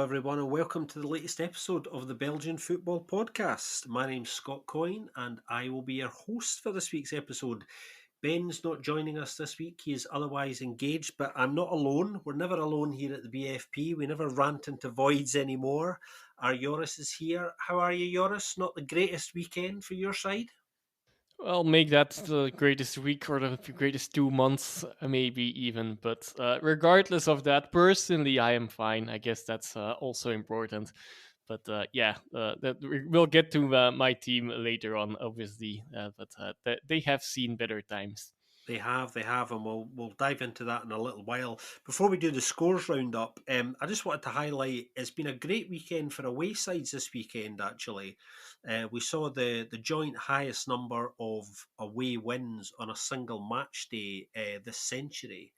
everyone, and welcome to the latest episode of the Belgian Football Podcast. My name's Scott Coyne, and I will be your host for this week's episode. Ben's not joining us this week, he is otherwise engaged, but I'm not alone. We're never alone here at the BFP. We never rant into voids anymore. Our Joris is here. How are you, Joris? Not the greatest weekend for your side? Well, make that the greatest week or the greatest 2 months, maybe even. But regardless of that, personally, I am fine. I guess that's also important. But we'll get to my team later on, obviously. But they have seen better times. They have, and we'll dive into that in a little while. Before we do the scores roundup, I just wanted to highlight it's been a great weekend for away sides this weekend. Actually, we saw the joint highest number of away wins on a single match day this century.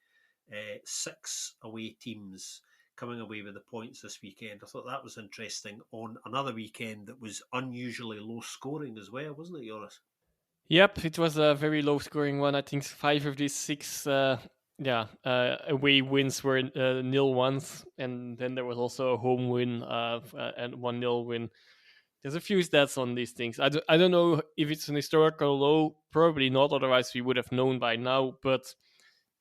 Six away teams coming away with the points this weekend. I thought that was interesting on another weekend that was unusually low scoring as well, wasn't it, Joris? Yep, it was a very low scoring one. I think five of these six away wins were nil ones, and then there was also a home win and 1-0 win. There's a few stats on these things. I don't know if it's an historical low. Probably not. Otherwise, we would have known by now. But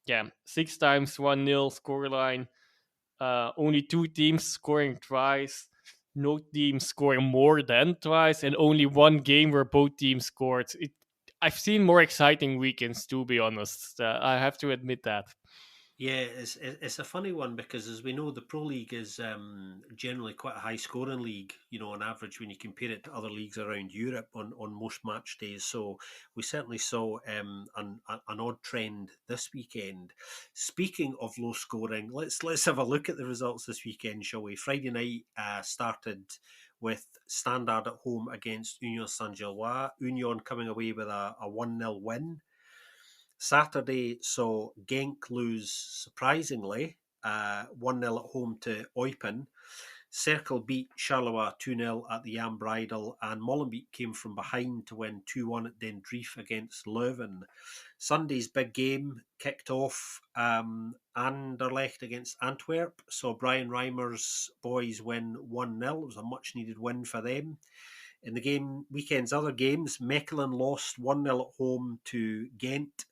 yeah, six times 1-0 scoreline. Only two teams scoring twice. No team scoring more than twice, and only one game where both teams scored. I've seen more exciting weekends, to be honest. I have to admit that. Yeah, it's a funny one because, as we know, the Pro League is generally quite a high scoring league. You know, on average, when you compare it to other leagues around Europe on most match days. So we certainly saw an odd trend this weekend. Speaking of low scoring, let's have a look at the results this weekend, shall we? Friday night started with Standard at home against Union Saint-Gilloise. Union coming away with a 1-0 win. Saturday saw Genk lose surprisingly 1-0 at home to Eupen. Cercle beat Charleroi 2-0 at the Jan Breidel, and Molenbeek came from behind to win 2-1 at Den Drief against Leuven. Sunday's big game kicked off Anderlecht against Antwerp, saw Brian Reimer's boys win 1-0. It was a much needed win for them. In the weekend's other games, Mechelen lost 1-0 at home to Ghent.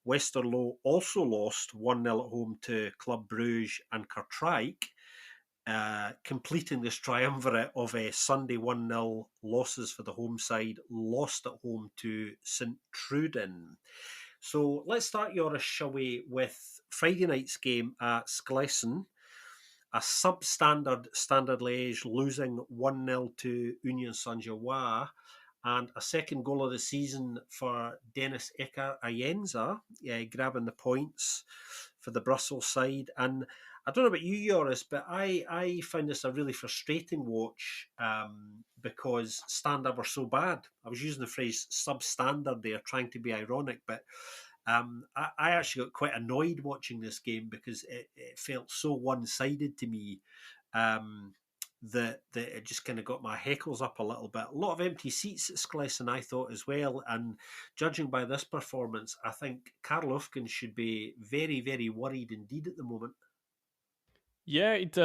Westerlo also lost 1-0 at home to Club Bruges, and Kortrijk, completing this triumvirate of Sunday 1-0 losses for the home side, lost at home to Sint Truiden. So let's start, Joris, shall we, with Friday night's game at Sclesien. A substandard Standard Liège losing 1-0 to Union Saint-Gilloise, and a second goal of the season for Dennis Ecker Ayenza, grabbing the points for the Brussels side. And I don't know about you, Joris, but I find this a really frustrating watch because Standard were so bad. I was using the phrase substandard there, trying to be ironic, but I actually got quite annoyed watching this game because it felt so one-sided to me that it just kind of got my heckles up a little bit. A lot of empty seats at Sclesien, I thought, as well. And judging by this performance, I think Karl Ufken should be very, very worried indeed at the moment. Yeah, it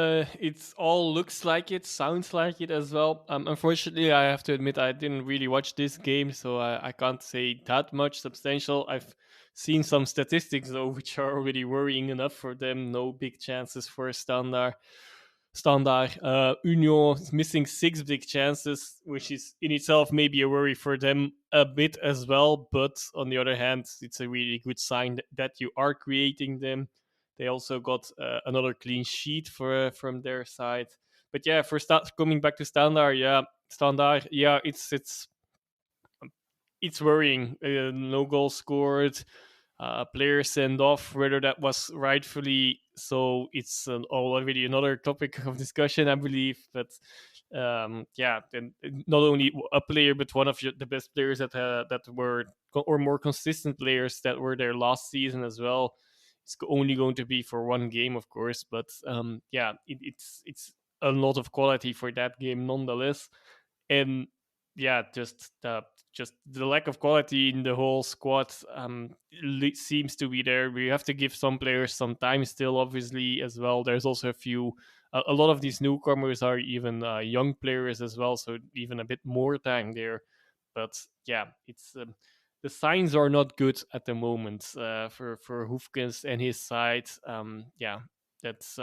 all looks like it, sounds like it as well. Unfortunately, I have to admit I didn't really watch this game, so I can't say that much substantial. I've seen some statistics though, which are already worrying enough for them. No big chances for Standard. Standard. Union is missing six big chances, which is in itself maybe a worry for them a bit as well. But on the other hand, it's a really good sign that you are creating them. They also got another clean sheet from their side. But yeah, coming back to Standard, it's worrying. No goal scored, player sent off. Whether that was rightfully so, it's already another topic of discussion, I believe. But and not only a player, but one of the best players that were or more consistent players that were there last season as well. It's only going to be for one game, of course, but it's a lot of quality for that game nonetheless. And yeah, just the lack of quality in the whole squad seems to be there. We have to give some players some time still, obviously, as well. There's also a few a lot of these newcomers are even young players as well, so even a bit more time there. But yeah, it's the signs are not good at the moment for Hoefkens and his side. Yeah, that's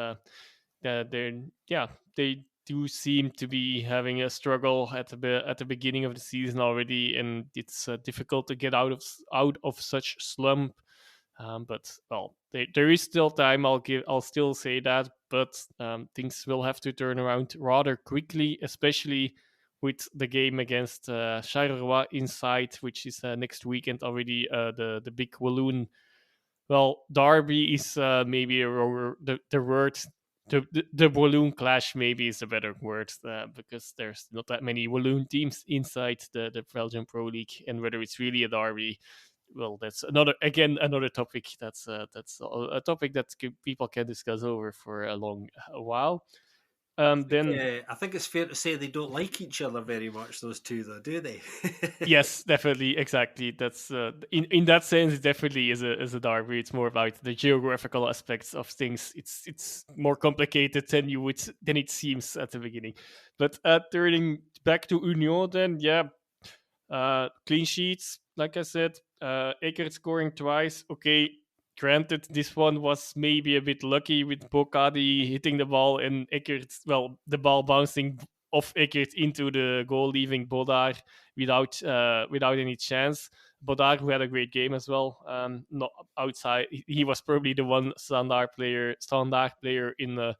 they're yeah they do seem to be having a struggle at the beginning of the season already, and it's difficult to get out of such slump. But well, there is still time. I'll still say that, but things will have to turn around rather quickly, especially with the game against Charleroi inside, which is next weekend already. The big Walloon, well, derby is maybe the word. The Walloon clash maybe is a better word because there's not that many Walloon teams inside the Belgian Pro League, and whether it's really a derby, well, that's another topic. That's a topic that people can discuss over for a long a while. Then I think it's fair to say they don't like each other very much, those two, though, do they? yes, definitely, exactly. That's in that sense, it definitely is a derby. It's more about the geographical aspects of things. It's more complicated than it seems at the beginning. But turning back to Union, then yeah, clean sheets, like I said, Eckert scoring twice. Okay, granted, this one was maybe a bit lucky with Bocadi hitting the ball and Eckert, well, the ball bouncing off Eckert into the goal, leaving Bodar without any chance. Bodar, who had a great game as well, not outside. He was probably the one standard player in the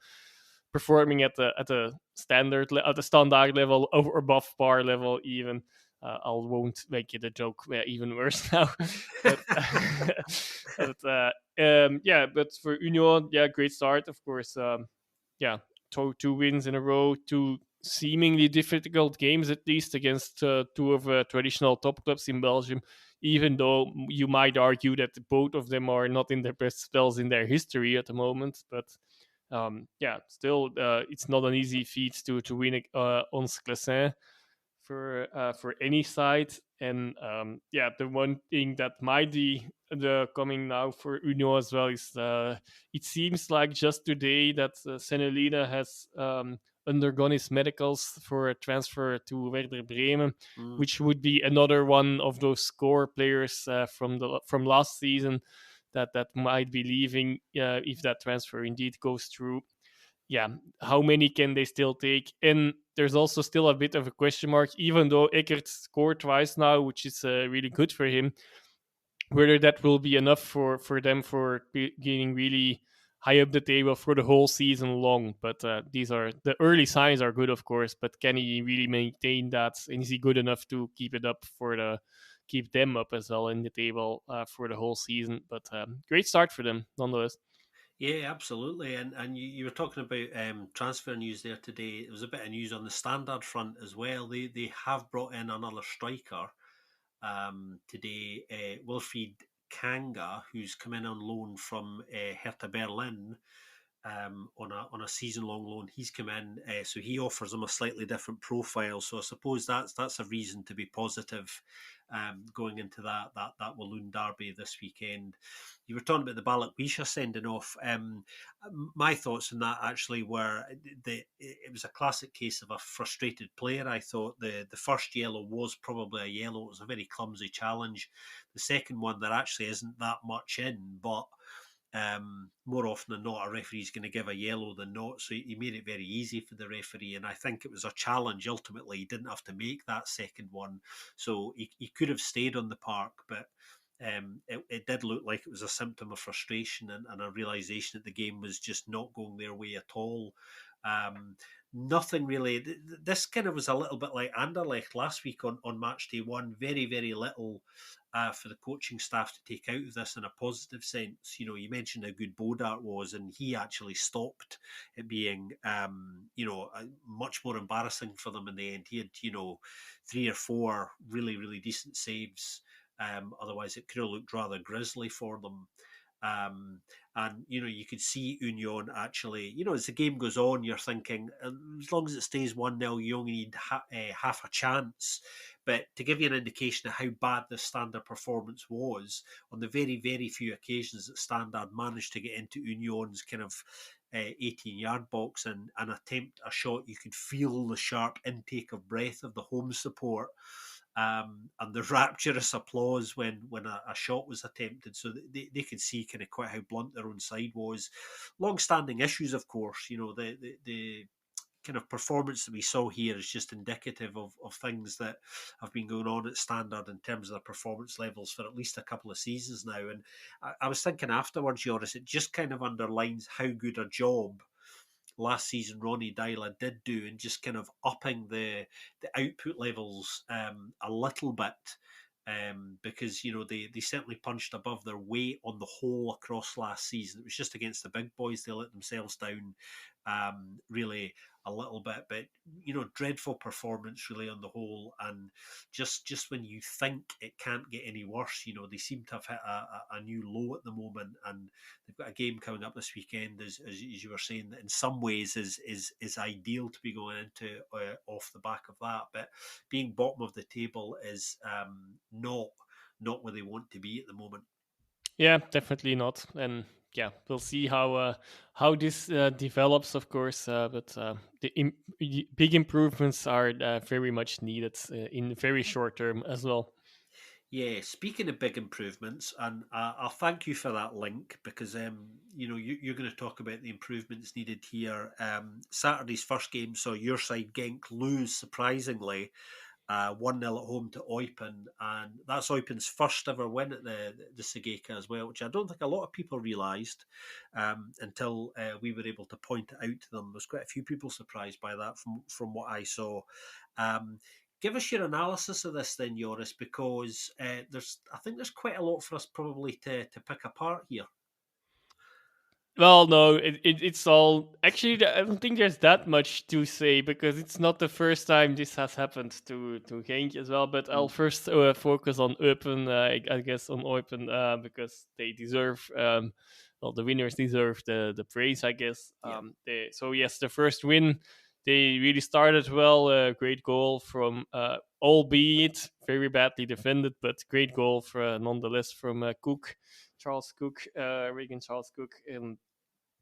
performing at the at the standard level or above par level even. I won't make it a joke even worse now. but yeah, but for Union, yeah, great start, of course. Yeah, two wins in a row, two seemingly difficult games at least against two of traditional top clubs in Belgium. Even though you might argue that both of them are not in their best spells in their history at the moment, but yeah, still, it's not an easy feat to win on Sclessin for any side. And yeah, the one thing that might be the coming now for Union as well is it seems like just today that Senelina has undergone his medicals for a transfer to Werder Bremen, Mm. which would be another one of those score players from last season that might be leaving if that transfer indeed goes through. Yeah, how many can they still take? And there's also still a bit of a question mark, even though Eckert scored twice now, which is really good for him. Whether that will be enough for them for getting really high up the table for the whole season long. But these are the early signs are good, of course. But can he really maintain that? And is he good enough to keep it up keep them up as well in the table for the whole season? But great start for them nonetheless. Yeah, absolutely. And you were talking about transfer news there today. There was a bit of news on the standard front as well. They have brought in another striker today, Wilfried Kanga, who's come in on loan from Hertha Berlin on a season long loan. He's come in, so he offers them a slightly different profile. So I suppose that's a reason to be positive going into that Walloon derby this weekend. You were talking about the Balikwisha sending off. My thoughts on that actually were it was a classic case of a frustrated player. I thought the first yellow was probably a yellow. It was a very clumsy challenge. The second one, there actually isn't that much in, but more often than not, a referee is going to give a yellow than not. So he made it very easy for the referee. And I think it was a challenge. Ultimately, he didn't have to make that second one. So he could have stayed on the park, but it did look like it was a symptom of frustration and a realization that the game was just not going their way at all. Um, Nothing really. This kind of was a little bit like Anderlecht last week on match day one. Very, very little for the coaching staff to take out of this in a positive sense. You know, you mentioned how good Bodart was, and he actually stopped it being, much more embarrassing for them in the end. He had, 3 or 4 really, really decent saves. Otherwise, it could have looked rather grisly for them. And you could see Union actually, as the game goes on, you're thinking as long as it stays 1-0, you only need half a chance. But to give you an indication of how bad the Standard performance was, on the very, very few occasions that Standard managed to get into Union's kind of 18-yard box and attempt a shot, you could feel the sharp intake of breath of the home support. And the rapturous applause when a shot was attempted, so they could see kind of quite how blunt their own side was. Long-standing issues, of course. The kind of performance that we saw here is just indicative of things that have been going on at Standard in terms of their performance levels for at least a couple of seasons now. And I was thinking afterwards, Joris, it just kind of underlines how good a job last season Ronnie Dyla did do in just kind of upping the output levels a little bit. Because they certainly punched above their weight on the whole across last season. It was just against the big boys they let themselves down, really a little bit. But dreadful performance really on the whole. And just when you think it can't get any worse, they seem to have hit a new low at the moment. And they've got a game coming up this weekend, as you were saying, that in some ways is ideal to be going into off the back of that. But being bottom of the table is not where they want to be at the moment. Yeah, definitely not. And yeah, we'll see how this develops, of course. But the big improvements are very much needed in very short term as well. Yeah, speaking of big improvements, and I'll thank you for that link because you're going to talk about the improvements needed here. Saturday's first game saw your side Genk lose surprisingly 1-0 at home to Eupen, and that's Eupen's first ever win at the Segeka as well, which I don't think a lot of people realised until we were able to point it out to them. There's quite a few people surprised by that from what I saw. Um, Give us your analysis of this then, Joris, because I think there's quite a lot for us probably to pick apart here. Well, no, it's all actually. I don't think there's that much to say because it's not the first time this has happened to Genk as well. But I'll Mm, first focus on Eupen, I guess on Eupen because they deserve. Well, the winners deserve the praise, I guess. yeah. So yes, the first win, they really started well. Great goal from, albeit very badly defended, but great goal for nonetheless from Cook. Charles Cook, Reagan Charles Cook, and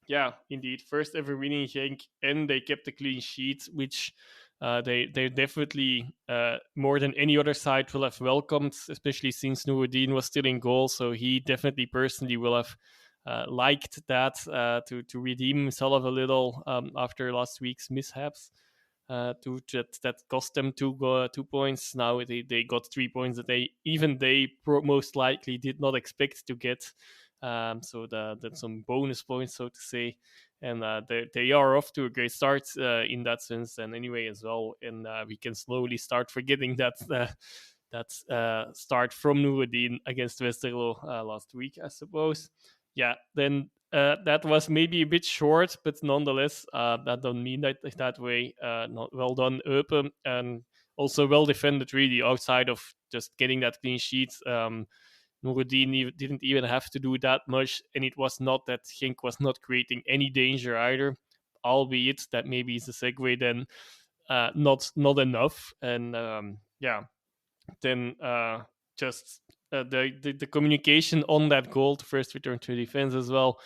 yeah, indeed, first ever winning Genk, and they kept a clean sheet, which they definitely more than any other side will have welcomed, especially since Nuruddin was still in goal. So he definitely personally will have liked that to redeem himself a little after last week's mishaps. That cost them 2 points. Now they got 3 points that they most likely did not expect to get. So that's some bonus points, so to say, and they are off to a great start in that sense. And anyway, as well, and we can slowly start forgetting that start from Nuruddin against Westerlo last week, I suppose. Yeah, then that was maybe a bit short, but nonetheless, that don't mean that way. Not well done, Eupen, and also well defended, really, outside of just getting that clean sheet. Nuruddin didn't even have to do that much, and it was not that Genk was not creating any danger either, albeit that maybe is a segue then, not enough. And yeah, then just the communication on that goal to first return to defense as well,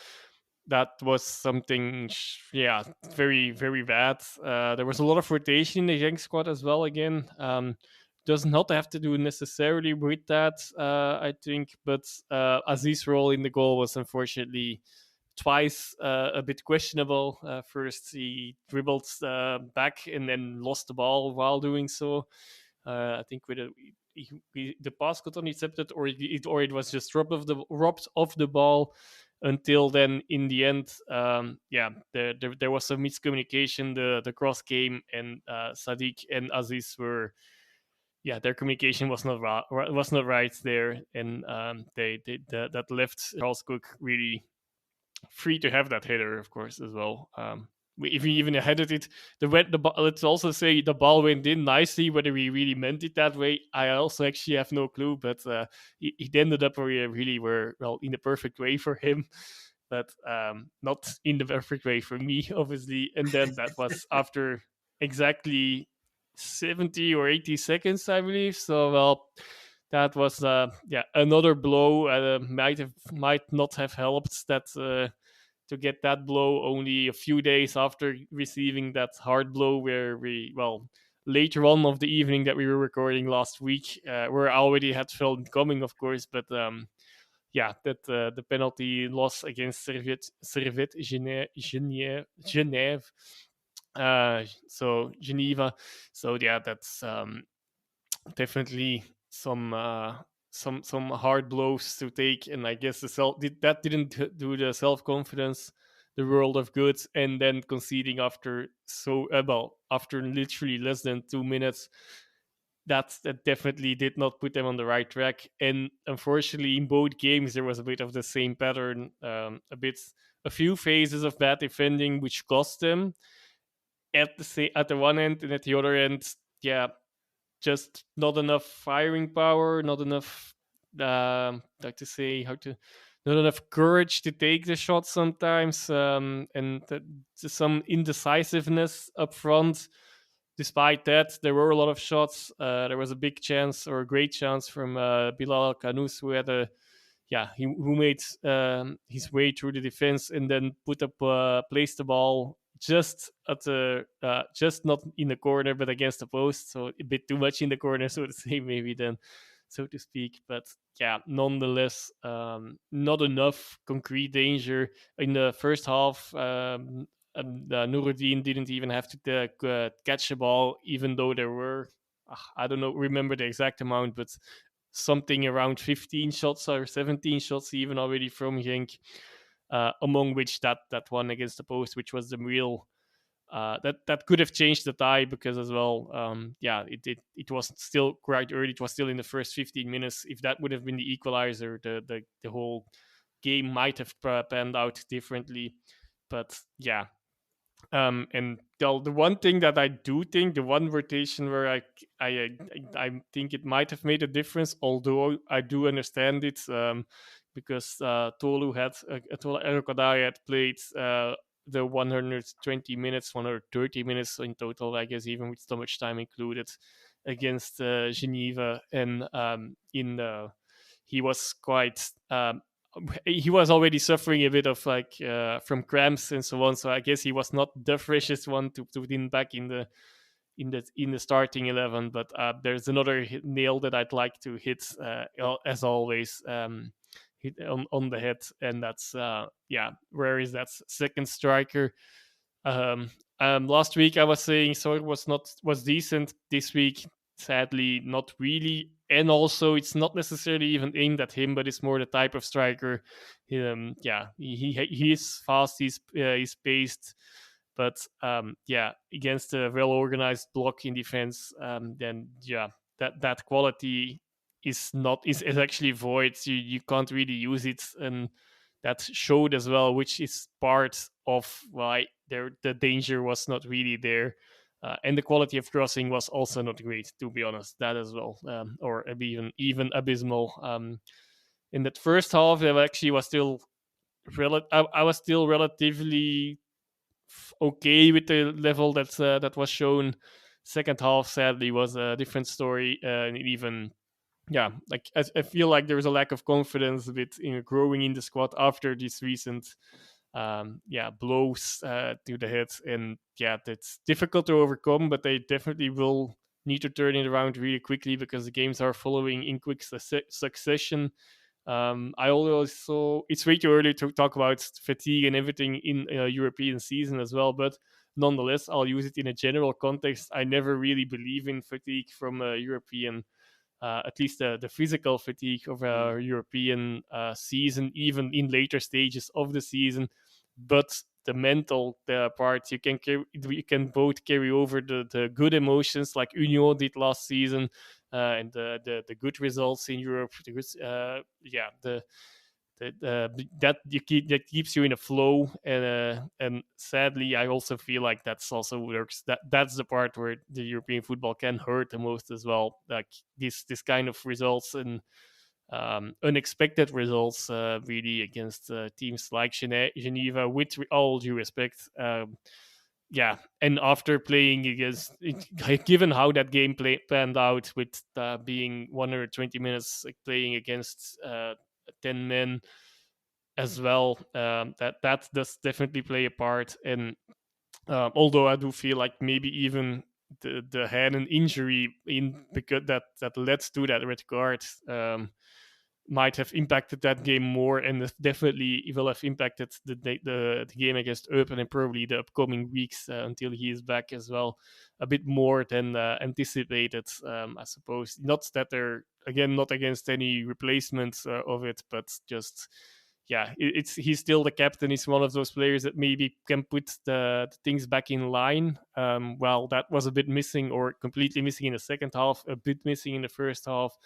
that was something, yeah, very very bad. There was a lot of rotation in the Genk squad as well. Again, does not have to do necessarily with that, I think, but Aziz's role in the goal was unfortunately twice a bit questionable. First, he dribbled back and then lost the ball while doing so. I think with the pass got intercepted, or it was just robbed of the ball. Until then, in the end, yeah, there was some miscommunication. The cross came, and Sadiq and Aziz were, yeah, their communication was not right there, and that left Charles Cook really free to have that header, of course, as well. If he even headed it, let's also say the ball went in nicely. Whether he really meant it that way, I also actually have no clue. But it ended up where he really were, well, in the perfect way for him, but not in the perfect way for me, obviously. And then that was after exactly 70 or 80 seconds, I believe. So, well, that was yeah, another blow. Might not have helped that to get that blow only a few days after receiving that hard blow, where we, well, later on of the evening that we were recording last week, where I already had felt it coming, of course, but yeah, that the penalty loss against Servette Genève, so Geneva. So yeah, that's definitely some hard blows to take, and I guess that didn't do the self confidence the world of good, and then conceding after after literally less than 2 minutes. That definitely did not put them on the right track, and unfortunately, in both games there was a bit of the same pattern. A few phases of bad defending, which cost them at the one end, and at the other end, yeah, just not enough firing power, not enough, like to say, how to, not enough courage to take the shot sometimes, and some indecisiveness up front. Despite that, there were a lot of shots. There was a big chance, or a great chance, from Bilal Kanous, who had a, yeah, who made his way through the defense and then placed the ball just at the just not in the corner but against the post, so a bit too much in the corner, so to say, maybe, then, so to speak. But yeah, nonetheless, not enough concrete danger in the first half. And Nuruddin didn't even have to catch the ball, even though there were, I don't know, remember the exact amount, but something around 15 shots or 17 shots even already from Genk, among which that one against the post, which was the real, that could have changed the tie, because as well, yeah, it was still quite early. It was still in the first 15 minutes. If that would have been the equalizer, the whole game might have panned out differently. But yeah, and the one thing that I do think, the one rotation where I think it might have made a difference, although I do understand it, because Tolu Erokodai had played the 120 minutes, 130 minutes in total, I guess, even with so much time included, against Geneva, and he was quite. He was already suffering a bit of from cramps and so on. So I guess he was not the freshest one to put in back in the starting 11. But there's another nail that I'd like to hit, as always, hit on the head, and that's yeah, where is that second striker? Last week I was saying so was decent. This week, sadly, not really. And also, it's not necessarily even aimed at him, but it's more the type of striker. Yeah, he is fast. He's paced, but yeah, against a well organized block in defense, then yeah, that quality is actually void. You can't really use it, and that showed as well, which is part of why the danger was not really there. And the quality of crossing was also not great, to be honest. That as well, or even abysmal. In that first half, I actually was still I was still relatively okay with the level that was shown. Second half, sadly, was a different story, and even, yeah, like I feel like there was a lack of confidence with growing in the squad after these recent yeah, blows to the head, and yeah, that's difficult to overcome, but they definitely will need to turn it around really quickly, because the games are following in quick succession. I also, it's way too early to talk about fatigue and everything in a European season as well, but nonetheless, I'll use it in a general context. I never really believe in fatigue from a European, at least the physical fatigue of a European season, even in later stages of the season. But the mental part, you can both carry over the good emotions like Union did last season, and the good results in Europe. Yeah, that keeps you in a flow, and sadly, I also feel like that's also works. That's the part where the European football can hurt the most as well. Like this kind of results, and unexpected results, really, against teams like Geneva. With all due respect, yeah, and after playing against, given how that game panned out, with being 120 minutes, like, playing against 10 men, as well. That does definitely play a part. And although I do feel like maybe even the hand and injury in because that led to that red card might have impacted that game more, and definitely it will have impacted the game against Eupen and probably the upcoming weeks until he is back as well, a bit more than anticipated. I suppose not that they're again not against any replacements of it, but just yeah, it's he's still the captain. He's one of those players that maybe can put the things back in line. Well, that was a bit missing or completely missing in the second half, a bit missing in the first half.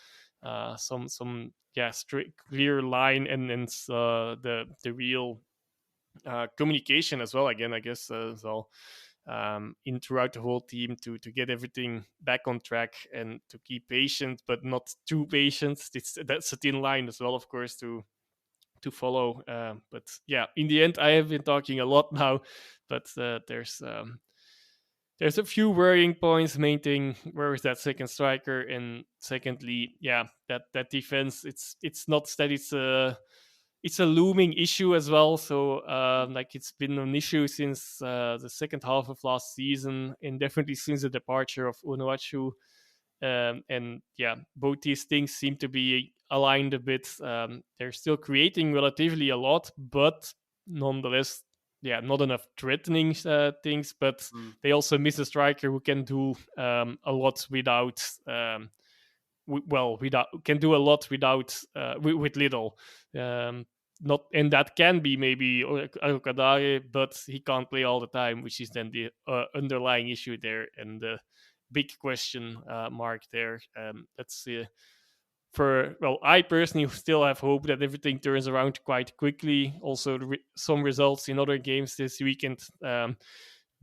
Some yeah straight clear line and the real communication as well. Again, I guess so. In throughout the whole team to get everything back on track and to keep patient, but not too patient. That's a thin line as well, of course, to follow. But yeah, in the end, I have been talking a lot now, but there's a few worrying points. Main thing, where is that second striker? And secondly, yeah, that defense. It's not that it's a looming issue as well. So like it's been an issue since the second half of last season, and definitely since the departure of Unuachu. And yeah, both these things seem to be aligned a bit. They're still creating relatively a lot, but nonetheless, yeah, not enough threatening things. But Mm. they also miss a striker who can do a lot without. Well, without can do a lot without with little. Um, Not and that can be maybe Alcadare, but he can't play all the time, which is then the underlying issue there and the big question mark there. Let's see. For well, I personally still have hope that everything turns around quite quickly. Also, some results in other games this weekend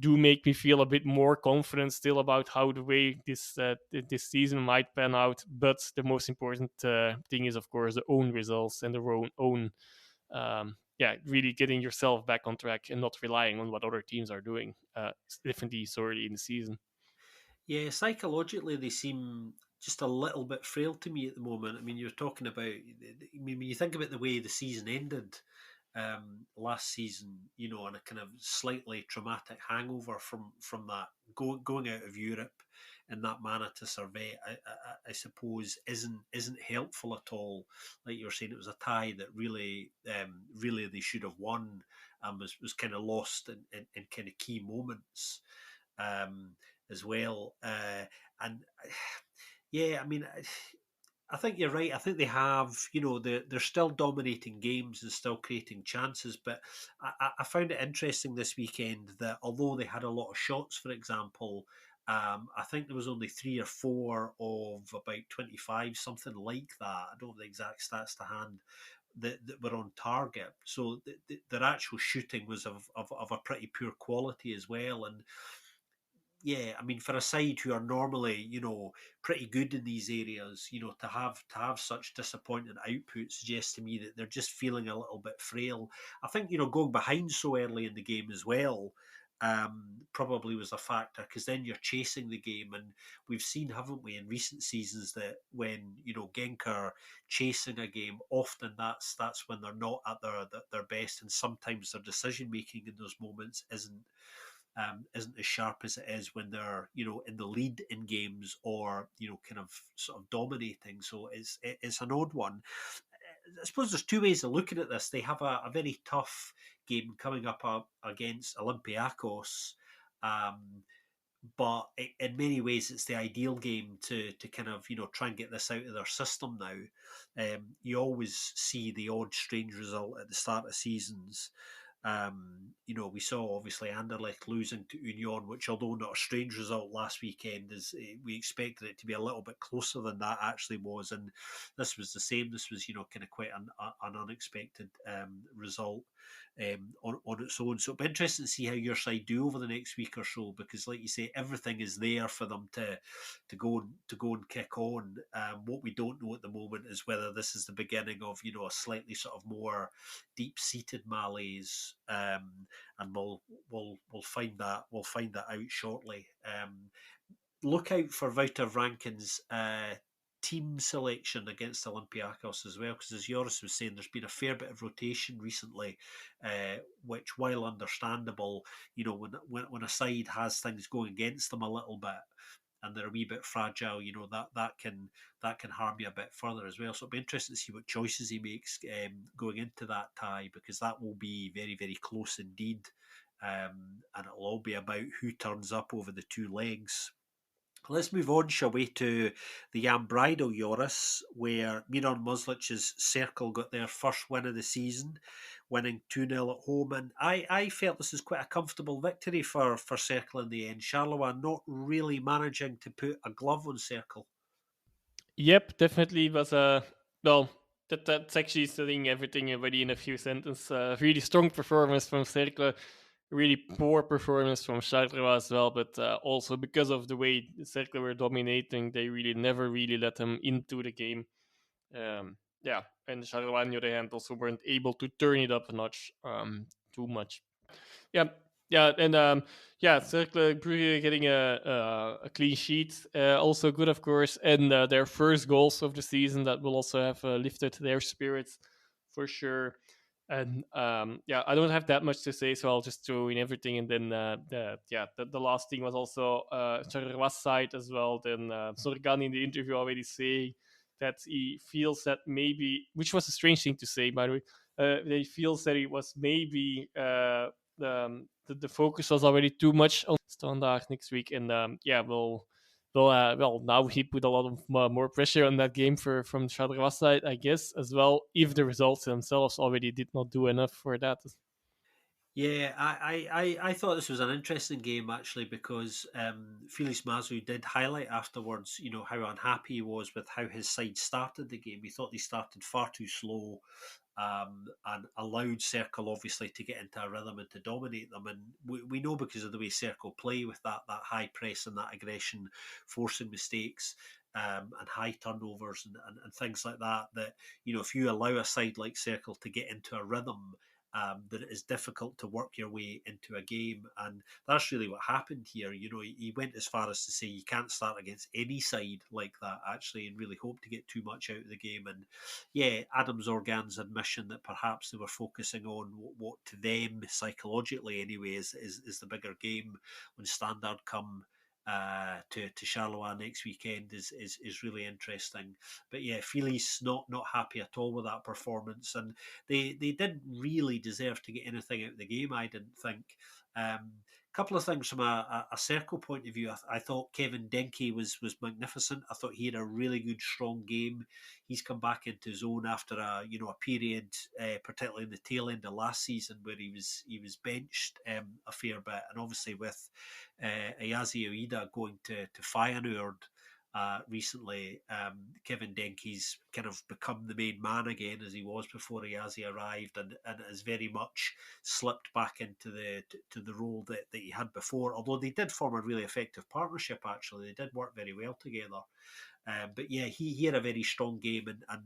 do make me feel a bit more confident still about how the way this season might pan out. But the most important thing is, of course, the own results and the own yeah, really getting yourself back on track and not relying on what other teams are doing. Definitely so early in the season. Yeah, psychologically they seem just a little bit frail to me at the moment. I mean, you're talking about. I mean, when you think about the way the season ended last season, you know, and a kind of slightly traumatic hangover from that going out of Europe in that manner to survey, I suppose isn't helpful at all. Like you were saying, it was a tie that really they should have won and was kind of lost in kind of key moments. Um, as well. And yeah, I mean, I think you're right. I think they have, you know, they're still dominating games and still creating chances. But I found it interesting this weekend that although they had a lot of shots, for example, I think there was only three or four of about 25, something like that. I don't have the exact stats to hand. That were on target, so their actual shooting was of a pretty poor quality as well. And yeah, I mean, for a side who are normally, you know, pretty good in these areas, you know, to have such disappointing output suggests to me that they're just feeling a little bit frail. I think, you know, going behind so early in the game as well probably was a factor because then you're chasing the game, and we've seen, haven't we, in recent seasons that when you know Genk are chasing a game, often that's when they're not at their best, and sometimes their decision making in those moments isn't as sharp as it is when they're you know in the lead in games or you know kind of sort of dominating. So it's an odd one. I suppose there's two ways of looking at this. They have a very tough game coming up against Olympiacos, um, but in many ways it's the ideal game to kind of you know try and get this out of their system now. You always see the odd strange result at the start of seasons. You know, we saw obviously Anderlecht losing to Union, which although not a strange result last weekend, is we expected it to be a little bit closer than that actually was, and this was the same. This was you know kind of quite an unexpected result on its own. So it'll be interesting to see how your side do over the next week or so, because like you say, everything is there for them to go and kick on. What we don't know at the moment is whether this is the beginning of you know a slightly sort of more deep seated malaise, and we'll find that out shortly. Look out for Wouter Rankin's team selection against Olympiacos as well, because as Joris was saying, there's been a fair bit of rotation recently, which, while understandable, when a side has things going against them a little bit and they're a wee bit fragile, that can harm you a bit further as well. So it'll be interesting to see what choices he makes going into that tie, because that will be very, very close indeed. And it'll all be about who turns up over the two legs. Let's move on, shall we, to the Jan Bridal, Joris, where Miran Muslic's Circle got their first win of the season, winning 2-0 at home. And I felt this was quite a comfortable victory for Circle in the end. Charleroi not really managing to put a glove on Circle. Yep, definitely was a well. That's actually saying everything already in a few sentences. Really strong performance from Cercle, really poor performance from Charleroi as well. But also because of the way Cercle were dominating, they really never really let them into the game. Yeah, and Charleroi on the other hand also weren't able to turn it up a notch too much. Yeah, yeah, and yeah, Cercle Brugge getting a clean sheet, also good, of course, and their first goals of the season that will also have lifted their spirits for sure. And yeah, I don't have that much to say, so I'll just throw in everything. And then the last thing was also Charleroi side as well. Then Sorgan in the interview already say that he feels that maybe, which was a strange thing to say, by the way. He feels that it was maybe the focus was already too much on Standard next week, and yeah, well, now he put a lot of more pressure on that game from Charleroi side, I guess, as well. If the results themselves already did not do enough for that. Yeah, I thought this was an interesting game actually, because Felix Mazu did highlight afterwards, how unhappy he was with how his side started the game. He thought they started far too slow, and allowed Circle obviously to get into a rhythm and to dominate them. And we know, because of the way Circle play with that high press and that aggression, forcing mistakes. And high turnovers and things like that, if you allow a side like Circle to get into a rhythm, that it is difficult to work your way into a game. And that's really what happened here. He went as far as to say you can't start against any side like that, actually, and really hope to get too much out of the game. And yeah, Adams Organ's admission that perhaps they were focusing on what to them, psychologically anyway, is the bigger game when Standard come to Charleroi next weekend is really interesting. But yeah, Felice not happy at all with that performance, and they didn't really deserve to get anything out of the game, I didn't think. Couple of things from a Circle point of view. I thought Kevin Denke was magnificent. I thought he had a really good, strong game. He's come back into his own after a period, particularly in the tail end of last season, where he was benched a fair bit, and obviously with Ayazi Oida going to Feyenoord recently, Kevin Denke's kind of become the main man again, as he was before Ayazi arrived, and has very much slipped back into the role that he had before. Although they did form a really effective partnership, actually, they did work very well together. But yeah, he had a very strong game, and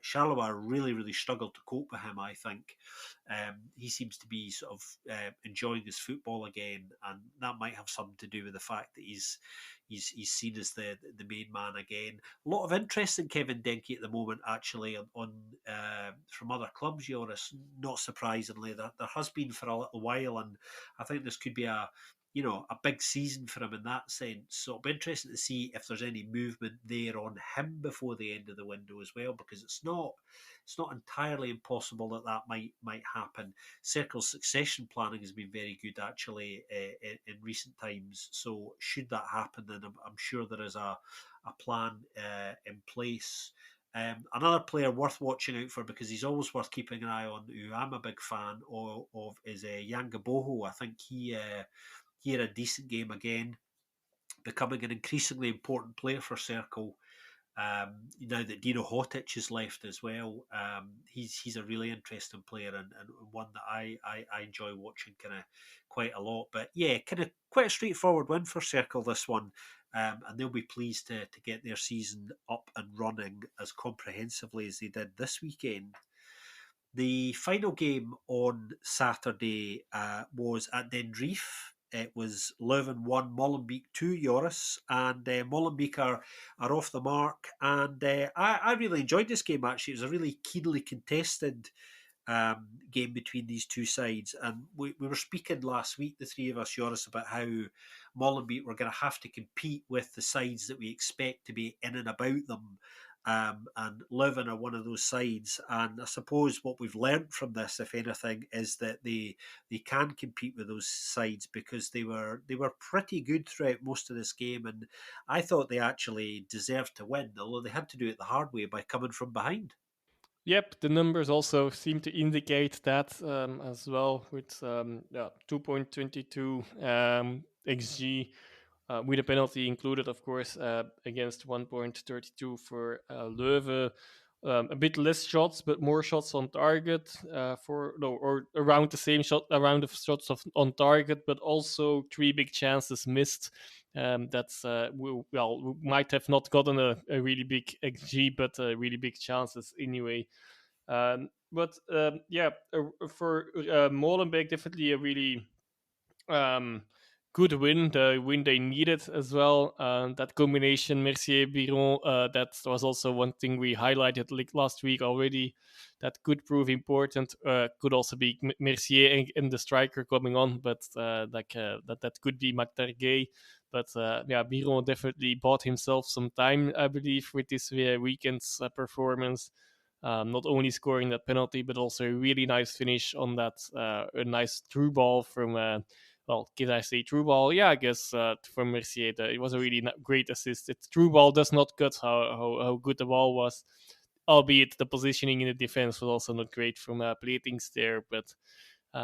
Charleroi really, really struggled to cope with him, I think. He seems to be sort of enjoying his football again, and that might have something to do with the fact that he's seen as the main man again. A lot of interest in Kevin Denke at the moment, actually, on from other clubs, Joris. Not surprisingly, there has been for a little while, and I think this could be a big season for him in that sense. So it'll be interesting to see if there's any movement there on him before the end of the window as well, because it's not entirely impossible that might happen. Circle's succession planning has been very good, actually, in recent times. So should that happen, then I'm sure there is a plan in place. Another player worth watching out for, because he's always worth keeping an eye on, who I'm a big fan of is Yanga Boho. I think he had a decent game again, becoming an increasingly important player for Circle. Now that Dino Hotic has left as well, he's a really interesting player, and one that I enjoy watching kind of quite a lot. But yeah, kind of quite a straightforward win for Circle, this one. And they'll be pleased to get their season up and running as comprehensively as they did this weekend. The final game on Saturday was at Denreef. it was Leuven 1, Molenbeek 2, Joris, and Molenbeek are off the mark. And I really enjoyed this game, actually. It was a really keenly contested game between these two sides. And we were speaking last week, the three of us, Joris, about how Molenbeek were going to have to compete with the sides that we expect to be in and about them. And Leuven are one of those sides. And I suppose what we've learnt from this, if anything, is that they can compete with those sides because they were pretty good throughout most of this game. And I thought they actually deserved to win, although they had to do it the hard way by coming from behind. Yep, the numbers also seem to indicate that as well, with 2.22 xg, with a penalty included, of course, against 1.32 for Leuven. A bit less shots, but more shots on target for no, or around the same shot, around the shots on target, but also three big chances missed. That's we might have not gotten a really big xg, but really big chances anyway. But for Molenbeek, definitely a really um, good win, the win they needed as well. That combination, Mercier Biron, that was also one thing we highlighted like last week already. That could prove important. Could also be Mercier and the striker coming on, but that could be Mactargay. But Biron definitely bought himself some time, I believe, with this weekend's performance. Not only scoring that penalty, but also a really nice finish on that, a nice through ball from well, can I say true ball? Yeah, I guess from Mercier, it was a really great assist. True ball does not cut how good the ball was, albeit the positioning in the defense was also not great from Platings there, but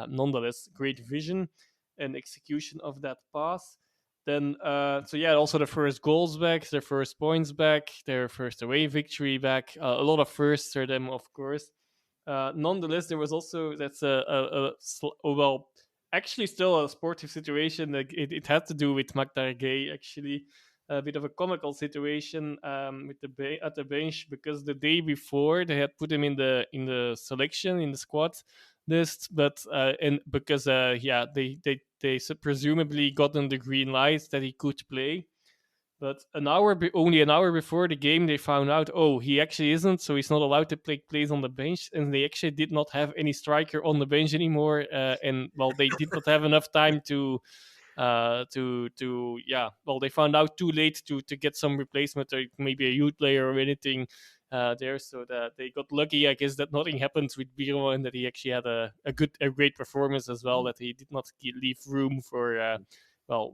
nonetheless, great vision and execution of that pass. Then, also the first goals back, their first points back, their first away victory back. A lot of firsts for them, of course. Nonetheless, there was also actually still a sportive situation. Like it had to do with Magdar Gay, actually. A bit of a comical situation with at the bench, because the day before they had put him in the selection in the squad list, but and because they presumably gotten the green light that he could play. But only an hour before the game, they found out, oh, he actually isn't, so he's not allowed to plays on the bench, and they actually did not have any striker on the bench anymore. And well, they did not have enough time they found out too late to get some replacement or maybe a youth player or anything there, so that they got lucky, I guess, that nothing happened with Biro and that he actually had a great performance as well, that he did not leave room for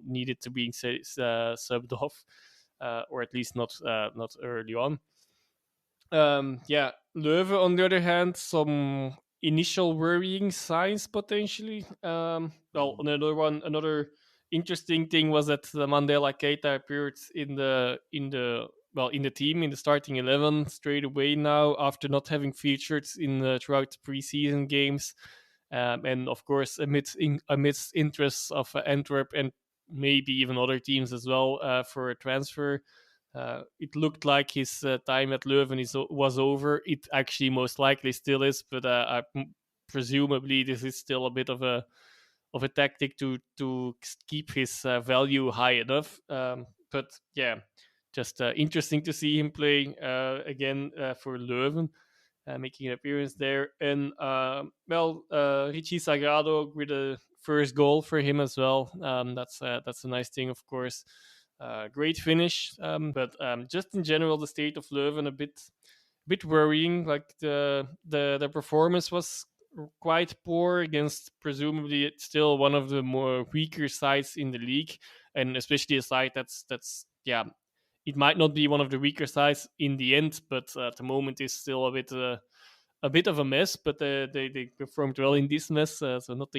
needed to be subbed off, or at least not early on. Leuven, on the other hand, some initial worrying signs potentially. Another interesting thing was that the Mandela Keita appeared in the team in the starting 11 straight away now, after not having featured throughout preseason games. And of course, amidst interests of Antwerp and maybe even other teams as well for a transfer. It looked like his time at Leuven was over. It actually most likely still is, but presumably this is still a bit of a tactic to keep his value high enough. But yeah, just interesting to see him play again for Leuven, making an appearance there. And Richie Sagrado with a first goal for him as well. That's a nice thing, of course. Great finish, but just in general, the state of Leuven a bit worrying. Like the performance was quite poor against presumably still one of the more weaker sides in the league, and especially a side that's it might not be one of the weaker sides in the end, but at the moment is still a bit of a mess. But they performed well in this mess, so not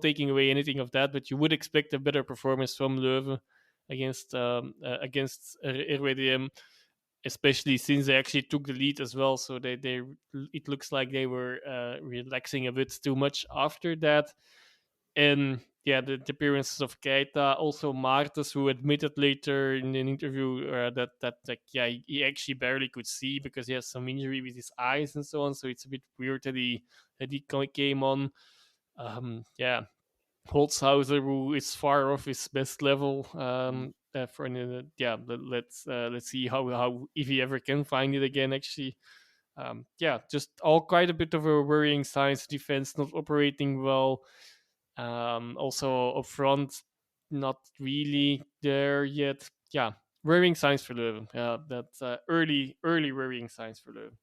taking away anything of that. But you would expect a better performance from Leuven against RWDM, especially since they actually took the lead as well. So they it looks like they were relaxing a bit too much after that. And yeah, the appearances of Keita, also Martens, who admitted later in an interview that like, yeah, he actually barely could see because he has some injury with his eyes and so on. So it's a bit weird that he came on. Yeah, Holzhauser, who is far off his best level. Mm. For yeah, let's see how if he ever can find it again. Actually, yeah, just all quite a bit of a worrying signs. Defense not operating well. Also up front, not really there yet. Yeah, worrying signs for Leuven. Yeah, that's early worrying signs for Leuven.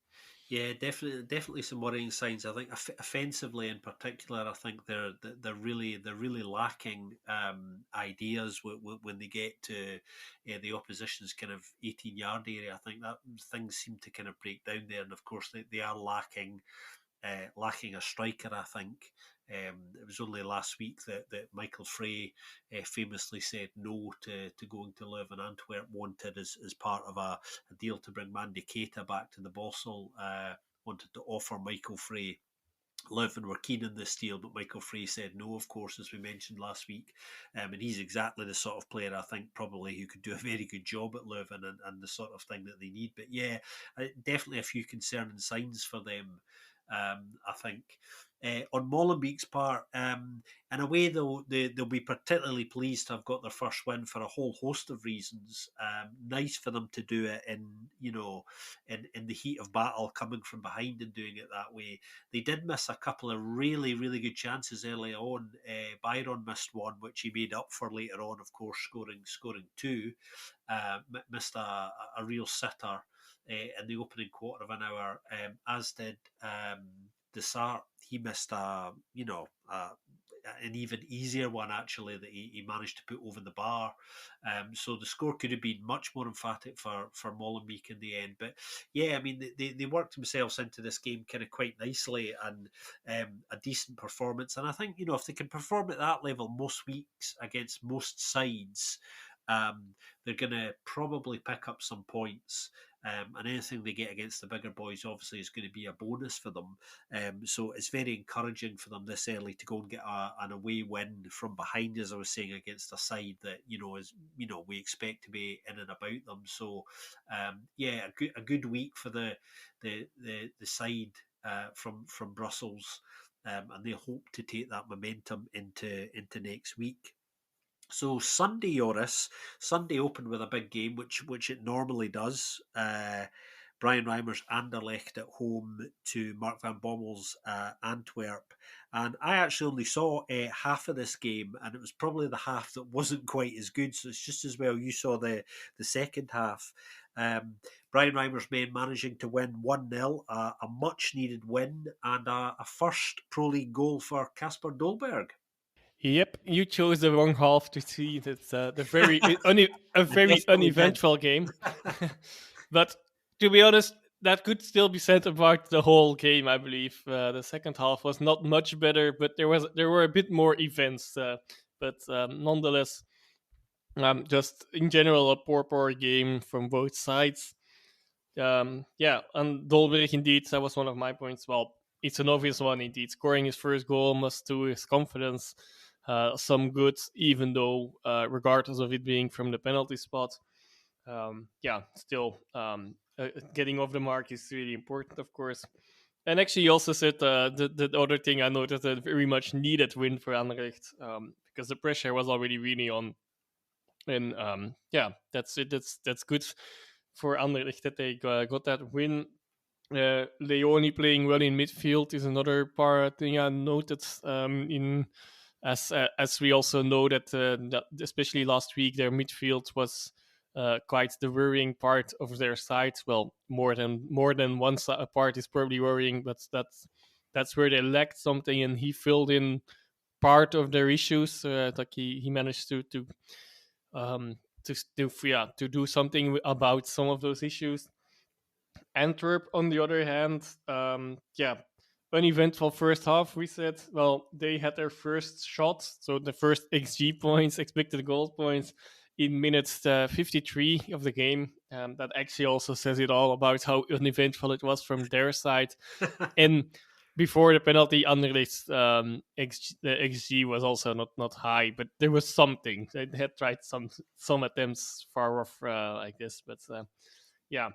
Yeah, definitely some worrying signs. I think offensively, in particular, I think they're really lacking ideas when they get to the opposition's kind of 18-yard area. I think that things seem to kind of break down there, and of course they are lacking a striker. I think it was only last week that Michael Frey famously said no to going to Leuven. Antwerp wanted as part of a deal to bring Mandy Keita back to the Bossel. Wanted to offer Michael Frey. Leuven were keen on this deal, but Michael Frey said no, of course, as we mentioned last week. And he's exactly the sort of player I think probably who could do a very good job at Leuven and the sort of thing that they need. But yeah, definitely a few concerning signs for them. I think. On Molenbeek's part, in a way, though, they'll be particularly pleased to have got their first win for a whole host of reasons. Nice for them to do it in the heat of battle, coming from behind and doing it that way. They did miss a couple of really, really good chances early on. Byron missed one, which he made up for later on, of course, scoring two. Missed a real sitter in the opening quarter of an hour, as did Desart. He missed an even easier one actually that he managed to put over the bar. So the score could have been much more emphatic for Molenbeek in the end. But yeah, I mean they worked themselves into this game kind of quite nicely and a decent performance. And I think if they can perform at that level most weeks against most sides. They're going to probably pick up some points, and anything they get against the bigger boys obviously is going to be a bonus for them. So it's very encouraging for them this early to go and get an away win from behind, as I was saying, against a side that is we expect to be in and about them. So yeah, a good week for the side from Brussels, and they hope to take that momentum into next week. So Sunday, Joris, Sunday opened with a big game, which it normally does. Brian Reimer's Anderlecht at home to Mark van Bommel's Antwerp. And I actually only saw half of this game, and it was probably the half that wasn't quite as good. So it's just as well you saw the second half. Brian Reimer's men managing to win 1-0, a much needed win, and a first Pro League goal for Casper Dolberg. Yep, you chose the wrong half to see. That's the a I very definitely did. uneventful game. But to be honest, that could still be said about the whole game. I believe the second half was not much better, but there were a bit more events. But nonetheless, just in general, a poor game from both sides. Yeah, and Dolberg indeed, that was one of my points. Well, it's an obvious one indeed. Scoring his first goal must do his confidence some good, even though, regardless of it being from the penalty spot, yeah, still getting off the mark is really important, of course. And actually, he also said the other thing I noticed, a very much needed win for Anderlecht, because the pressure was already really on. And yeah, that's it. That's good for Anderlecht that they got that win. Leone playing well in midfield is another part thing I noted. In as we also know that especially last week their midfield was quite the worrying part of their side. Well, more than one part is probably worrying, but that's where they lacked something, and he filled in part of their issues. Like he managed to do something about some of those issues. Antwerp, on the other hand, yeah, uneventful first half. We said, well, they had their first shot, so the first XG points, expected goal points, in minutes 53 of the game. That actually also says it all about how uneventful it was from their side. And before the penalty, Anderlecht's the XG was also not high, but there was something. They had tried some attempts far off like this, but yeah.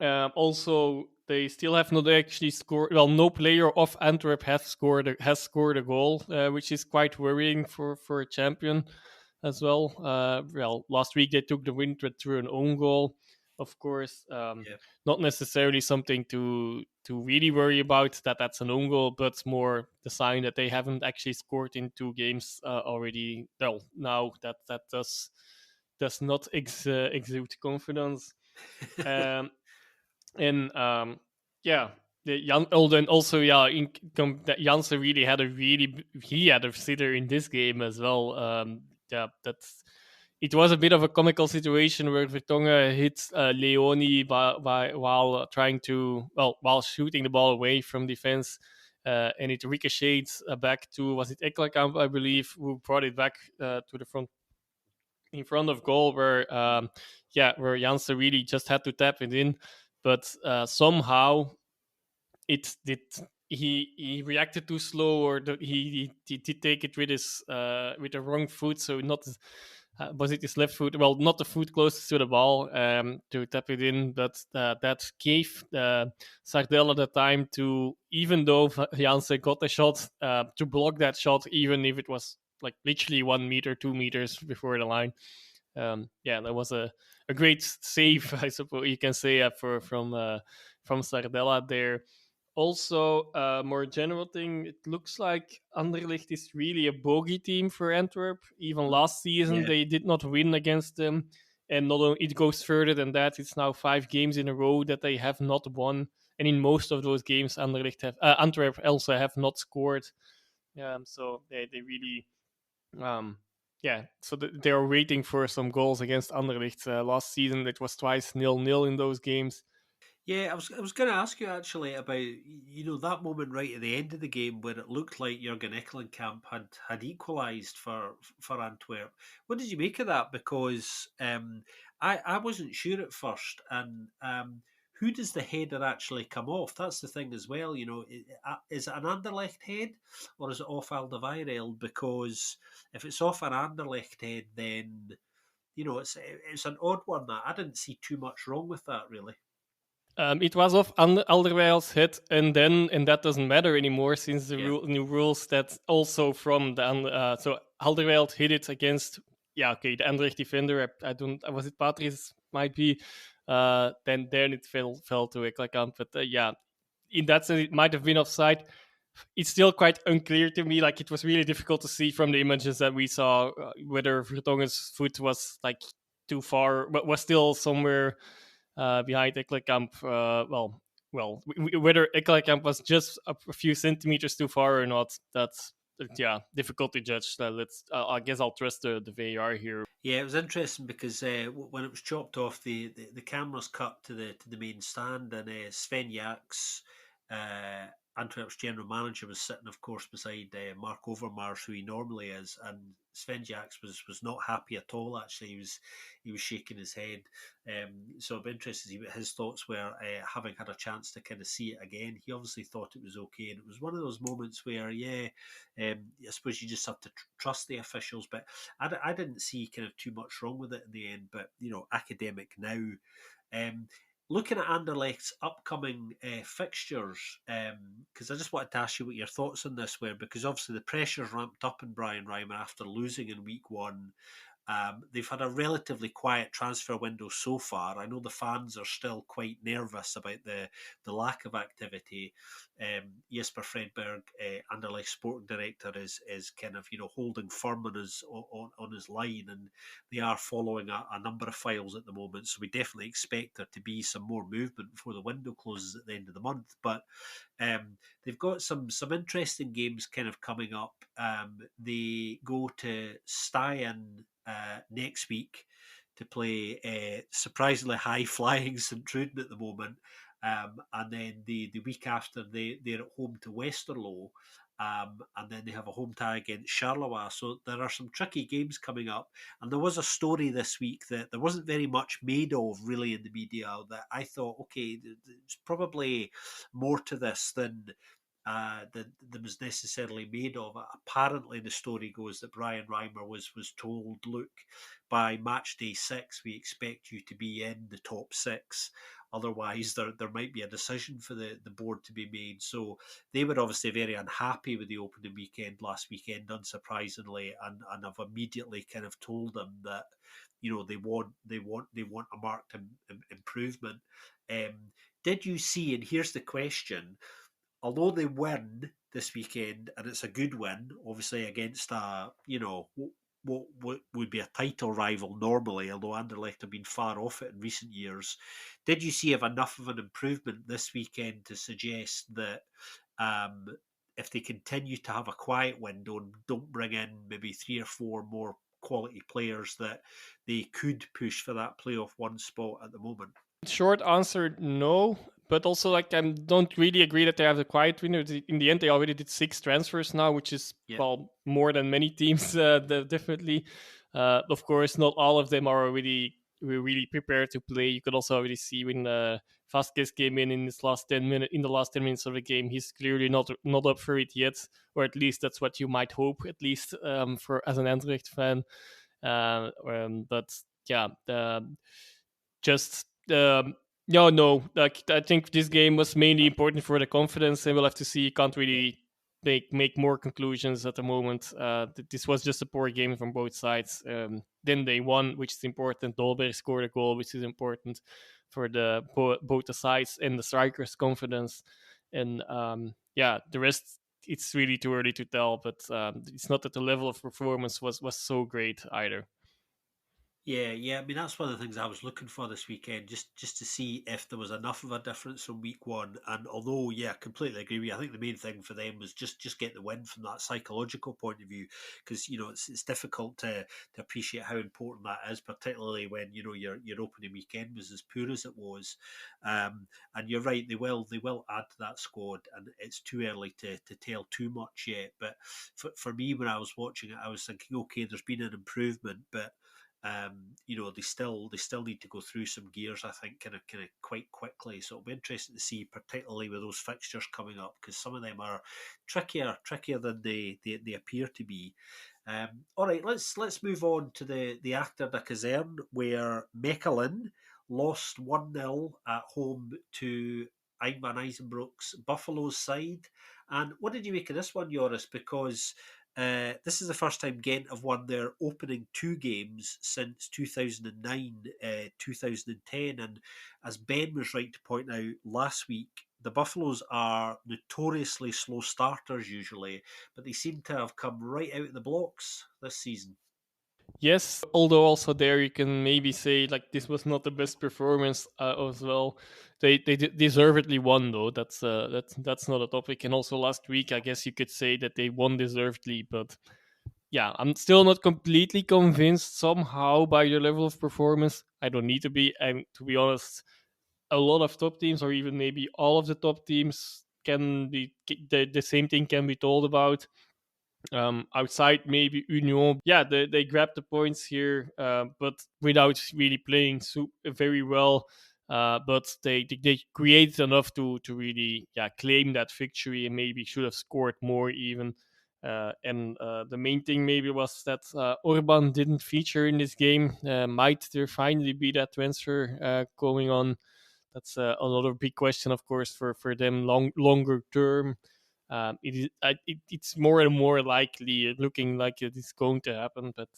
Also, they still have not actually scored. Well, no player of Antwerp has scored a goal, which is quite worrying for a champion as well. Well, last week they took the win through an own goal, of course. Yeah. Not necessarily something to really worry about that that's an own goal, but more the sign that they haven't actually scored in 2 games already. Well, now that does not exude confidence. Um, and yeah, Alden also, yeah, that Janssen really had he had a sitter in this game as well. Yeah, that's it was a bit of a comical situation where Vertongen hit Leoni while trying to, well, while shooting the ball away from defense. And it ricochets back to, was it Ekkelkamp, I believe, who brought it back to the front, in front of goal, where where Janssen really just had to tap it in, but somehow it did. He reacted too slow, or he did take it with the wrong foot, so not. Was it his left foot? Well, not the foot closest to the ball to tap it in, but that gave Sardella the time to, even though Janssen got the shot, to block that shot, even if it was like literally 1 meter, 2 meters before the line. Yeah, that was a great save, I suppose you can say, from Sardella there. Also, a more general thing, it looks like Anderlecht is really a bogey team for Antwerp. Even Mm, last season, yeah. they did not win against them. And not only, it goes further than that. It's now 5 games in a row that they have not won. And in most of those games, Antwerp also have not scored. So they really yeah, so they are waiting for some goals against Anderlecht. Last season, it was twice 0-0 in those games. Yeah, I was going to ask you actually about that moment right at the end of the game where it looked like Jurgen Ekkelenkamp had equalised for Antwerp. What did you make of that? Because I wasn't sure at first, and who does the header actually come off? That's the thing as well. Is it an Anderlecht head or is it off Alderweireld? Because if it's off an Anderlecht head, then it's an odd one. That I didn't see too much wrong with that really. It was off Alderweireld hit, and that doesn't matter anymore since the Yeah. new rules that also from the so Alderweireld hit it against, yeah, okay, the Anderlecht defender. I don't, was it Patrice, might be. Then it fell to Ekkelenkamp, but yeah, in that sense it might have been offside. It's still quite unclear to me. Like, it was really difficult to see from the images that we saw whether Vertongen's foot was like too far, but was still somewhere behind Ekkelenkamp. Whether Ekkelenkamp was just a few centimeters too far or not, that's yeah, difficult to judge. I guess I'll trust the VAR here. Yeah, it was interesting because when it was chopped off, the cameras cut to the main stand, and Sven Jaks, uh, Antwerp's general manager, was sitting, of course, beside Mark Overmars, who he normally is, and Sven Jaks was not happy at all. Actually, he was shaking his head. So I'm interested to see what his thoughts were, having had a chance to kind of see it again. He obviously thought it was okay, and it was one of those moments where, yeah, I suppose you just have to trust the officials, but I didn't see kind of too much wrong with it in the end, but academic now. Um, Looking at Anderlecht's upcoming fixtures, because I just wanted to ask you what your thoughts on this were, because obviously the pressure's ramped up in Brian Reimer after losing in week one. They've had a relatively quiet transfer window so far. I know the fans are still quite nervous about the lack of activity. Jesper Fredberg, Anderlecht sporting director, is kind of holding firm on his line, and they are following a number of files at the moment. So we definitely expect there to be some more movement before the window closes at the end of the month. But they've got some interesting games kind of coming up. They go to Steyr next week to play surprisingly high flying Sint Truiden at the moment. And then the week after, they're at home to Westerlo. And then they have a home tie against Charleroi. So there are some tricky games coming up. And there was a story this week that there wasn't very much made of really in the media, that I thought, okay, there's probably more to this than that was necessarily made of it. Apparently, the story goes that Brian Reimer was told, "Look, by match day 6, we expect you to be in the top 6. Otherwise, there might be a decision for the board to be made." So they were obviously very unhappy with the opening weekend last weekend, unsurprisingly, and I've immediately kind of told them that they want a marked improvement. Um, did you see? And here's the question: although they win this weekend, and it's a good win, obviously against what would be a title rival normally, although Anderlecht have been far off it in recent years. Did you see of enough of an improvement this weekend to suggest that um, if they continue to have a quiet window and don't bring in maybe three or four more quality players, that they could push for that playoff one spot at the moment? Short answer, no. But also, like, I don't really agree that they have the quiet window. In the end, they already did 6 transfers now, which is, Yeah. well, more than many teams, definitely. Of course, not all of them are already really prepared to play. You could also already see when Vasquez came in his last 10 minutes. In the last 10 minutes of the game, he's clearly not up for it yet, or at least that's what you might hope. At least for as an Anderlecht fan, but yeah, just no. Like, I think this game was mainly important for the confidence, and we'll have to see. Can't really make more conclusions at the moment. This was just a poor game from both sides. Then they won, which is important. Dolberg scored a goal, which is important for both the sides and the strikers' confidence. And yeah, the rest, it's really too early to tell. But it's not that the level of performance was so great either. Yeah, yeah. I mean, that's one of the things I was looking for this weekend, just to see if there was enough of a difference from week one. And although, yeah, completely agree with you. I think the main thing for them was just get the win from that psychological point of view, because it's difficult to appreciate how important that is, particularly when your opening weekend was as poor as it was. And you're right, they will add to that squad, and it's too early to tell too much yet. But for me, when I was watching it, I was thinking, okay, there's been an improvement, but they still need to go through some gears, I think, kind of quite quickly. So it'll be interesting to see, particularly with those fixtures coming up, because some of them are trickier than they appear to be. All right, let's move on to the Actor de Kazerne, where Mechelen lost 1-0 at home to Eindman Eisenbrook's Buffalo's side. And what did you make of this one, Joris? Because this is the first time Ghent have won their opening two games since 2009, 2010. And as Ben was right to point out last week, the Buffaloes are notoriously slow starters usually, but they seem to have come right out of the blocks this season. Yes, although also there you can maybe say like this was not the best performance as well. They deservedly won though. That's not a topic. And also last week, I guess you could say that they won deservedly. But yeah, I'm still not completely convinced somehow by their level of performance. I don't need to be. And to be honest, a lot of top teams, or even maybe all of the top teams, can be the same thing can be told about. Outside maybe Union, yeah, they grabbed the points here, but without really playing very well. But they created enough to really claim that victory, and maybe should have scored more even. And the main thing maybe was that Orban didn't feature in this game. Might there finally be that transfer going on? That's another big question, of course, for them longer term. It's more and more likely looking like it is going to happen, but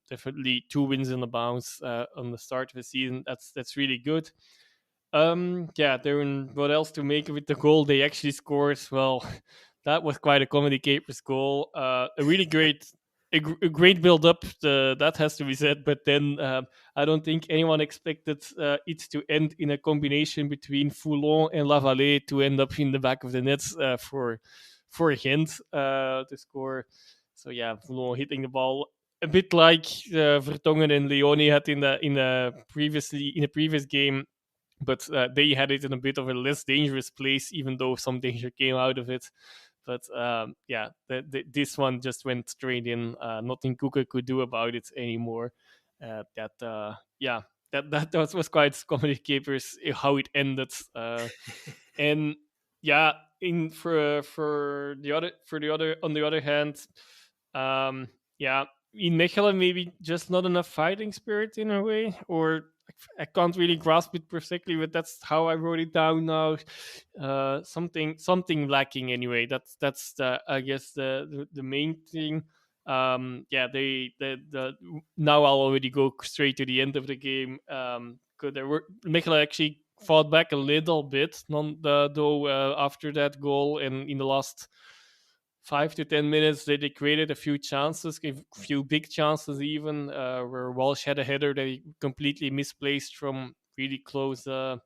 definitely 2 wins in a bounce on the start of the season. That's really good. Yeah, Darren, what else to make with the goal they actually scored? Well, that was quite a comedy capers goal. A really a great build up. That has to be said. But then I don't think anyone expected it to end in a combination between Foulon and Lavallee to end up in the back of the nets for Gent to score. So yeah, Foulon hitting the ball a bit like Vertongen and Leone had in the previous game, but they had it in a bit of a less dangerous place, even though some danger came out of it. But yeah, this one just went straight in. Nothing Kuka could do about it anymore. Yeah, that was quite comedy capers how it ended. And yeah. in for the other on the other hand, um, yeah, in Mechelen maybe just not enough fighting spirit in a way, or I can't really grasp it perfectly, but that's how I wrote it down now. Something lacking anyway. That's the, I guess the main thing. Yeah, the now I'll already go straight to the end of the game. 'Cause there were Mechelen actually fought back a little bit, though after that goal and in the last 5 to 10 minutes they created a few chances, a few big chances even, where Walsh had a header that he completely misplaced from really close to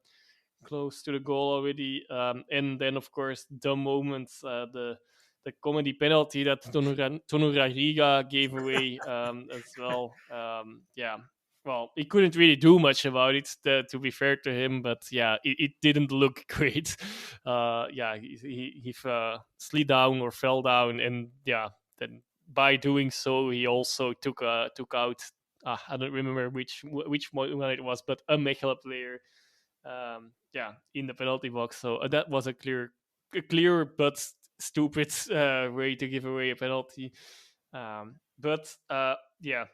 the goal already. And then, of course, the moments, the comedy penalty that Tonura Riga gave away as well. Yeah, well, he couldn't really do much about it, to be fair to him, but yeah, it didn't look great. Yeah, he slid down or fell down, and yeah, then by doing so, he also took out. I don't remember which one it was, but a Mechelen player, yeah, in the penalty box. So that was a clear but stupid way to give away a penalty. But yeah,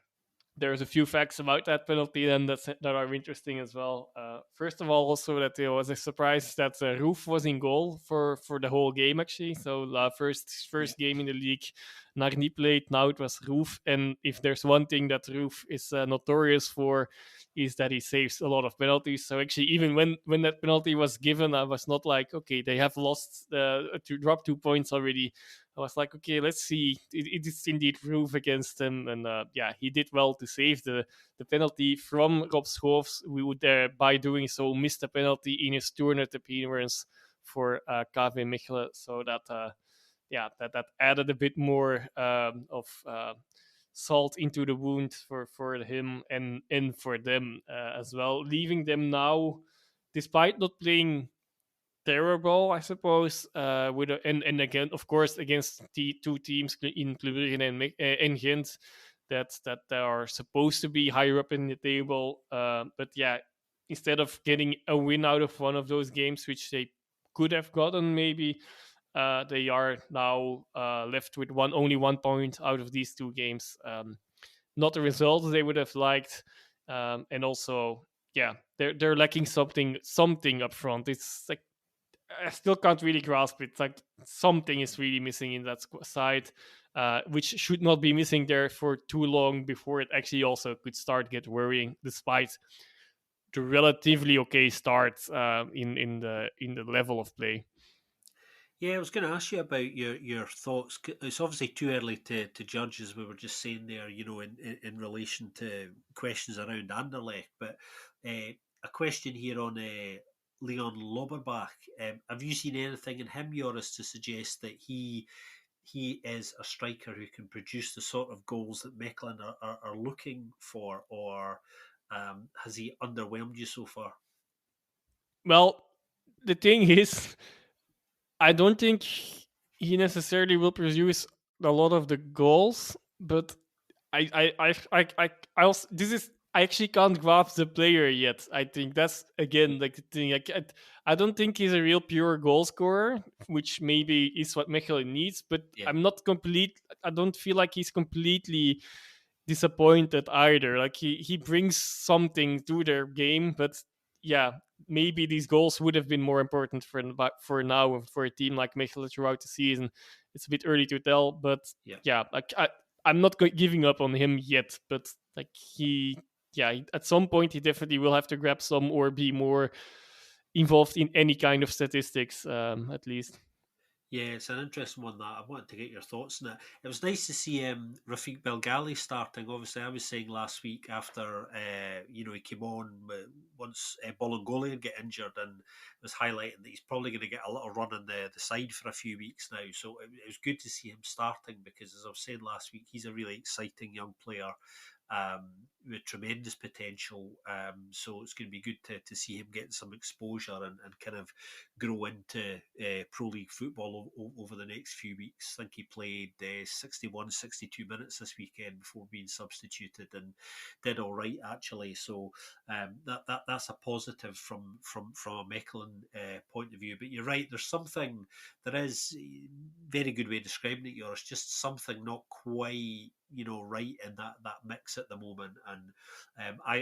there's a few facts about that penalty then that are interesting as well. First of all, also that there was a surprise that Roof was in goal for the whole game actually. So Yeah. first game in the league, Narni played. Now it was Roof, and if there's one thing that Roof is notorious for, is that he saves a lot of penalties. So actually, even when that penalty was given, I was not like, okay, they have lost to drop 2 points already. I was like, okay, let's see. It is indeed proof against him, and yeah, he did well to save the penalty from Rob Schoofs. We would, by doing so, miss the penalty in his tournament appearance for KV Mechelen. So that, yeah, that added a bit more of salt into the wound for him and for them as well, leaving them now, despite not playing terrible, I suppose. And again, of course, against the two teams in Clubin and Gent that are supposed to be higher up in the table. But yeah, instead of getting a win out of one of those games, which they could have gotten, maybe. They are now left with only 1 point out of these two games. Not the results they would have liked, and also, yeah, they're lacking something up front. It's like I still can't really grasp it. Like something is really missing in that side, which should not be missing there for too long before it actually also could start get worrying. Despite the relatively okay start in the level of play. Yeah, I was going to ask you about your thoughts. It's obviously too early to judge, as we were just saying there, in relation to questions around Anderlecht. But a question here on Leon Loberbach. Have you seen anything in him, Joris, to suggest that he is a striker who can produce the sort of goals that Mechelen are looking for, or has he underwhelmed you so far? Well, the thing is, I don't think he necessarily will produce a lot of the goals, but I also, this is, I actually can't grasp the player yet. I think that's again like the thing. I don't think he's a real pure goal scorer, which maybe is what Mechelen needs. But Yeah, I'm not complete. I don't feel like he's completely disappointed either. Like he brings something to their game, but yeah, maybe these goals would have been more important for now and for a team like Mechelen throughout the season. It's a bit early to tell, but yeah. yeah, like I'm not giving up on him yet. But like yeah, at some point he definitely will have to grab some or be more involved in any kind of statistics, at least. Yeah, it's an interesting one that I wanted to get your thoughts on it. It was nice to see Rafiq Belgali starting. Obviously, I was saying last week after he came on once Bolingoli get injured, and was highlighting that he's probably going to get a little run in the side for a few weeks now. So it was good to see him starting because, as I was saying last week, he's a really exciting young player. with tremendous potential. So it's going to be good to see him getting some exposure and kind of grow into Pro League football over the next few weeks. I think he played 61, 62 minutes this weekend before being substituted and did all right actually. So that's a positive from a Mechelen point of view. But you're right, there's something, there is very good way of describing it, Yours, just something not quite right in that mix at the moment. And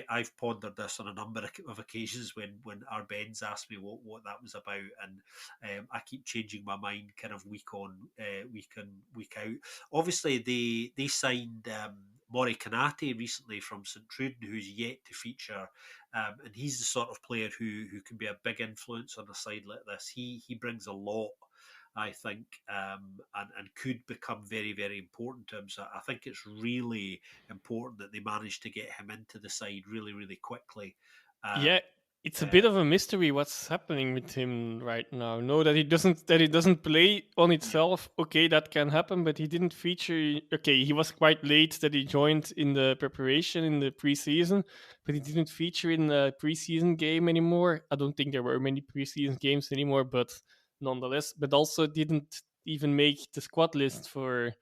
I've pondered this on a number of occasions when our Ben's asked me what that was about, and I keep changing my mind kind of week out. Obviously they signed Mori Kanate recently from St Truiden, who's yet to feature, and he's the sort of player who can be a big influence on a side like this. He brings a lot, I think, and could become very, very important to him. So I think it's really important that they managed to get him into the side really, really quickly. Um, Yeah, it's a bit uh, of a mystery what's happening with him right now. No, that he doesn't play on yeah, itself. Okay, that can happen, but he didn't feature. Okay, he was quite late that he joined in the preparation in the preseason, but he didn't feature in the preseason game anymore. I don't think there were many preseason games anymore, but nonetheless, but also didn't even make the squad list for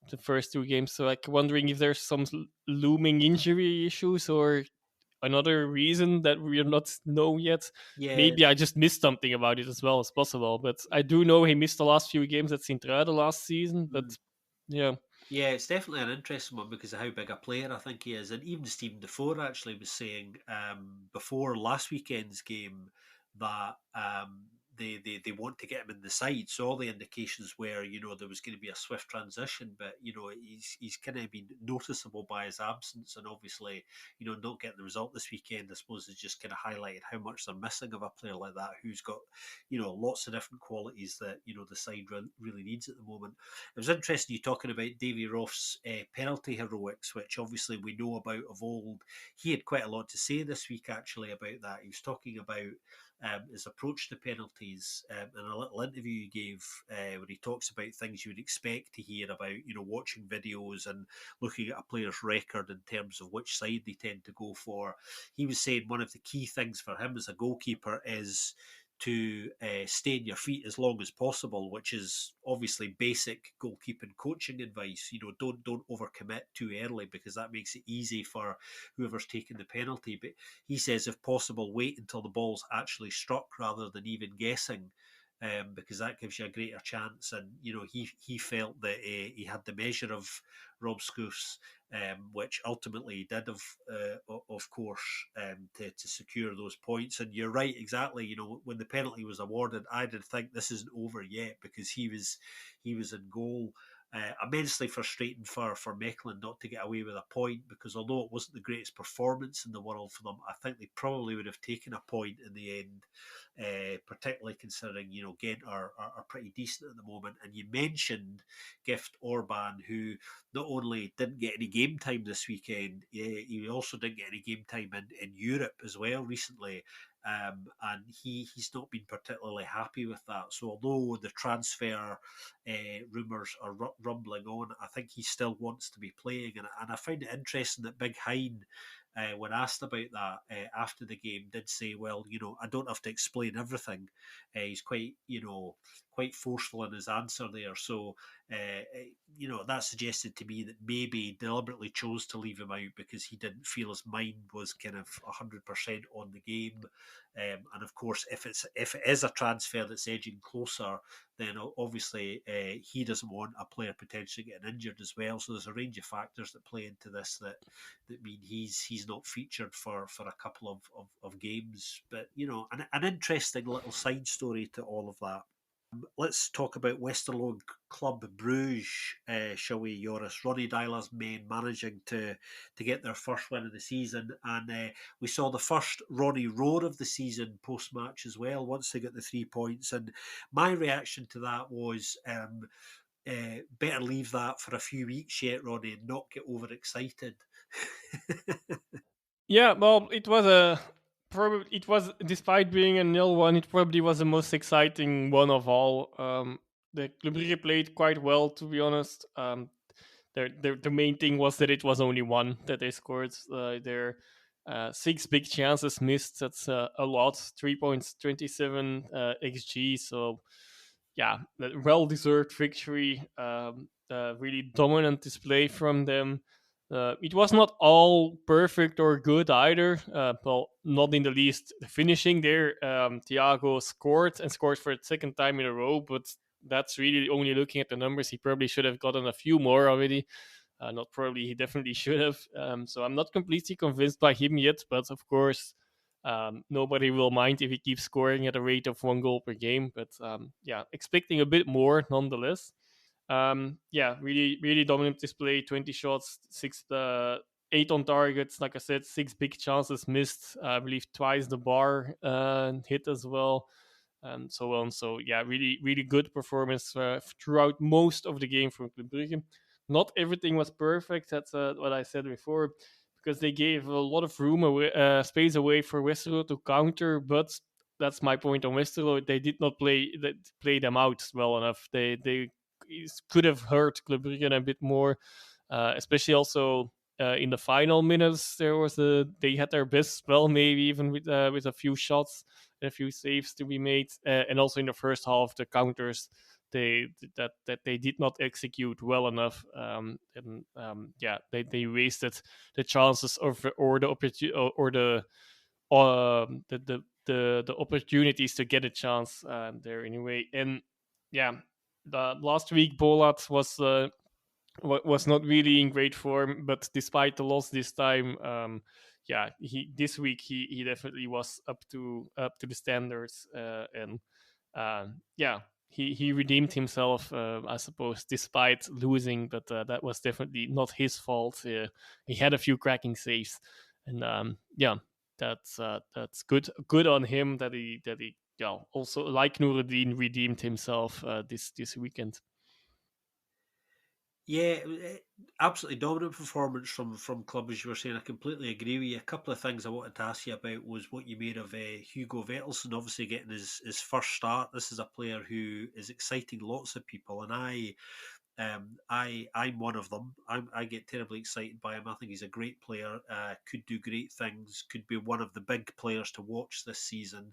the first two games. So, like, wondering if there's some looming injury issues or another reason that we're not know yet. yeah. Maybe I just missed something about it as well as possible. But I do know he missed the last few games at Sint Truiden last season. But Mm. yeah, Yeah, it's definitely an interesting one because of how big a player I think he is. And even Stephen Defoe actually was saying before last weekend's game that they want to get him in the side. So all the indications were, there was going to be a swift transition, but he's kind of been noticeable by his absence, and obviously, not getting the result this weekend, I suppose, has just kind of highlighted how much they're missing of a player like that who's got, lots of different qualities that the side really needs at the moment. It was interesting you talking about Davy Roth's penalty heroics, which obviously we know about of old. He had quite a lot to say this week actually about that. He was talking about his approach to penalties in a little interview he gave where he talks about things you would expect to hear about, watching videos and looking at a player's record in terms of which side they tend to go for. He was saying one of the key things for him as a goalkeeper is to stay on your feet as long as possible, which is obviously basic goalkeeping coaching advice. Don't overcommit too early because that makes it easy for whoever's taking the penalty. But he says, if possible, wait until the ball's actually struck rather than even guessing. Because that gives you a greater chance, and he felt that he had the measure of Rob Scoof's, which ultimately he did, of course, to secure those points. And you're right, exactly. When the penalty was awarded, I did think this isn't over yet because he was in goal. Immensely frustrating for Mechelen not to get away with a point, because although it wasn't the greatest performance in the world for them, I think they probably would have taken a point in the end, particularly considering Ghent are pretty decent at the moment. And you mentioned Gift Orban, who not only didn't get any game time this weekend, he also didn't get any game time in Europe as well recently. And he's not been particularly happy with that. So although the transfer rumours are rumbling on, I think he still wants to be playing. And I find it interesting that Big Hein, when asked about that after the game, did say, "Well, I don't have to explain everything." He's quite forceful in his answer there. So, that suggested to me that maybe he deliberately chose to leave him out because he didn't feel his mind was kind of 100% on the game. And of course, if it is a transfer that's edging closer, then obviously he doesn't want a player potentially getting injured as well. So there's a range of factors that play into this that mean he's not featured for a couple of games. But an interesting little side story to all of that. Let's talk about Westerlo Club Bruges, shall we, Joris? Ronnie Dyler's men managing to get their first win of the season, and we saw the first Ronnie roar of the season post match as well. Once they got the 3 points, and my reaction to that was, better leave that for a few weeks yet, Ronnie, and not get overexcited. yeah. Well, it was a probably it was despite being a nil one, it probably was the most exciting one of all. The Club Brugge played quite well, to be honest. the main thing was that it was only one that they scored. Their six big chances missed. That's a lot. 3.27 xg. So yeah, well deserved victory. Really dominant display from them. It was not all perfect or good either. Well, not in the least. The finishing there, Thiago scored and scored for the second time in a row, but that's really only looking at the numbers. He probably should have gotten a few more already. Not probably, he definitely should have. So I'm not completely convinced by him yet, but of course, nobody will mind if he keeps scoring at a rate of 1 goal per game. But yeah, expecting a bit more nonetheless. Yeah, really dominant display. 20 shots, eight on targets. Like I said, six big chances missed. I believe twice the bar hit as well, and so on. So yeah, really good performance throughout most of the game from Club Brugge. Not everything was perfect. That's what I said before, because they gave a lot of space away for Westerlo to counter. But that's my point on Westerlo. They did not play them out well enough. They could have hurt Club Brugge a bit more, especially also in the final minutes. They had their best spell, maybe even with a few shots and a few saves to be made, and also in the first half, the counters that they did not execute well enough, and yeah, they wasted the chances or the opportunity or the opportunities to get a chance there anyway. And yeah, the last week Bolat was not really in great form, but despite the loss this time, yeah, he this week he definitely was up to the standards, and yeah, he redeemed himself, I suppose, despite losing, but that was definitely not his fault. He had a few cracking saves, and yeah, that's good on him that he yeah, also like Nuruddin redeemed himself this weekend. Yeah, absolutely dominant performance from club, as you were saying. I completely agree with you. A couple of things I wanted to ask you about was what you made of Hugo Vettelson, obviously getting his first start. This is a player who is exciting lots of people, and I'm one of them. I get terribly excited by him. I think he's a great player. Could do great things. Could be one of the big players to watch this season.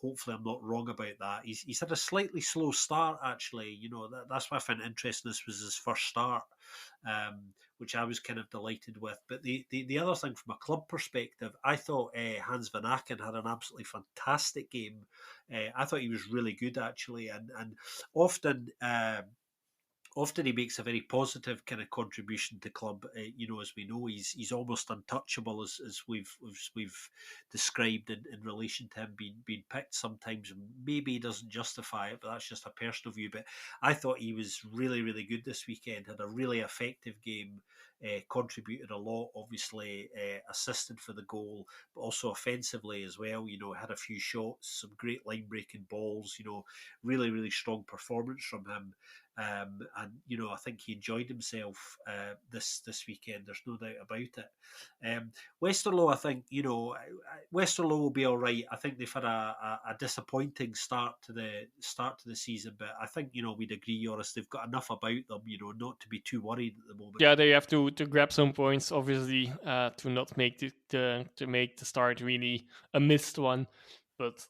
Hopefully, I'm not wrong about that. He's had a slightly slow start, actually. That's why I found it interesting. This was his first start, which I was kind of delighted with. But the other thing, from a club perspective, I thought Hans Van Aken had an absolutely fantastic game. I thought he was really good, actually, and often. Often he makes a very positive kind of contribution to club. As we know, he's almost untouchable, as we've described in relation to him being picked. Sometimes maybe he doesn't justify it, but that's just a personal view. But I thought he was really good this weekend. Had a really effective game. Contributed a lot, obviously, assisted for the goal, but also offensively as well. Had a few shots, some great line breaking balls. Really strong performance from him. And I think he enjoyed himself this weekend. There's no doubt about it. Westerlo, I think Westerlo will be all right. I think they've had a disappointing start to the season, but I think we'd agree, Joris, they've got enough about them, not to be too worried at the moment. Yeah, they have to grab some points, obviously, to not make to make the start really a missed one. But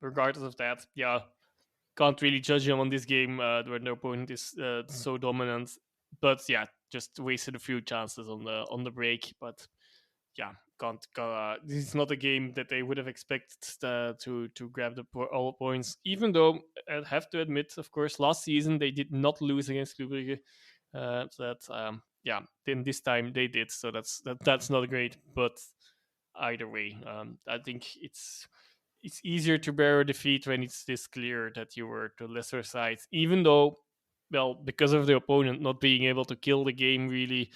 regardless of that, yeah, can't really judge him on this game where their opponent is so dominant. But yeah, just wasted a few chances on the break. But yeah, can't. This is not a game that they would have expected to grab all points. Even though I have to admit, of course, last season they did not lose against Club Brugge. So that yeah, then this time they did. So that's not great. But either way, I think it's easier to bear a defeat when it's this clear that you were the lesser side, even though, well, because of the opponent not being able to kill the game really.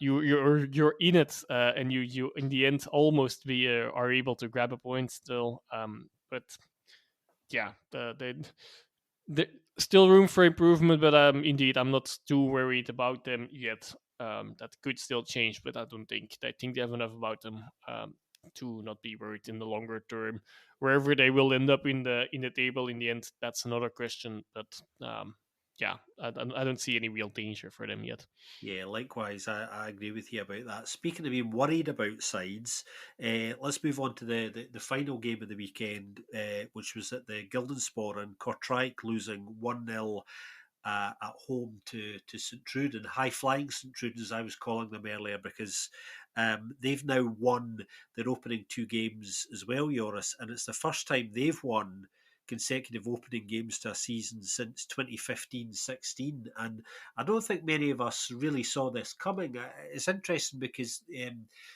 You're in it, and you in the end almost are able to grab a point still. But yeah, the still room for improvement. But indeed, I'm not too worried about them yet. That could still change, but I think they have enough about them to not be worried in the longer term. Wherever they will end up in the table in the end, that's another question. But yeah, I don't see any real danger for them yet. Yeah, likewise, I agree with you about that. Speaking of being worried about sides, let's move on to the final game of the weekend, which was at the Guildenspoor and Kortrijk losing 1-0 at home to St Truiden, high flying St Truiden as I was calling them earlier, because they've now won their opening two games as well, Joris, and it's the first time they've won consecutive opening games to a season since 2015-16, and I don't think many of us really saw this coming. It's interesting because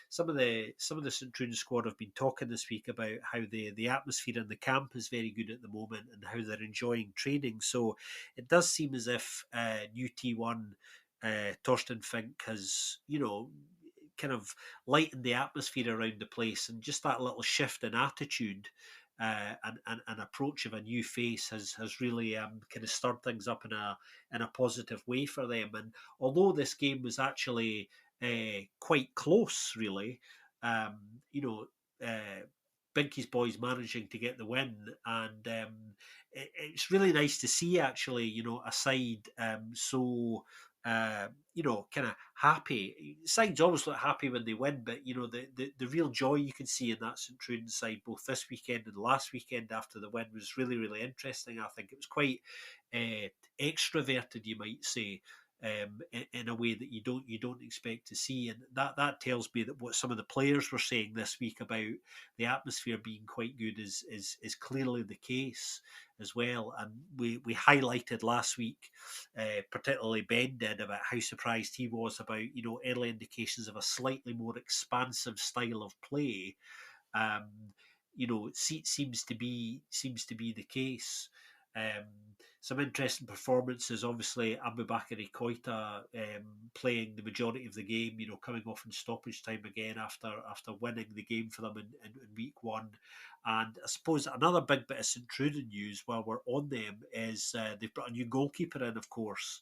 some of the St Truiden squad have been talking this week about how the atmosphere in the camp is very good at the moment and how they're enjoying training. So it does seem as if new T1 Torsten Fink has, kind of lightened the atmosphere around the place, and just that little shift in attitude and approach of a new face has really kind of stirred things up in a positive way for them. And although this game was actually quite close, really, um, you know. Binky's boys managing to get the win, and it's really nice to see actually, a side kind of happy. Sides always look happy when they win, but the real joy you can see in that St Truiden side, both this weekend and last weekend after the win, was really really interesting. I think it was quite extroverted, you might say. In a way that you don't expect to see, and that tells me that what some of the players were saying this week about the atmosphere being quite good is clearly the case as well. And we highlighted last week, particularly Ben did, about how surprised he was about early indications of a slightly more expansive style of play. um, seems to be the case. Um, some interesting performances. Obviously, Abubakar Koita playing the majority of the game. Coming off in stoppage time again after winning the game for them in week one. And I suppose another big bit of St Truiden news while we're on them is they've brought a new goalkeeper in, of course.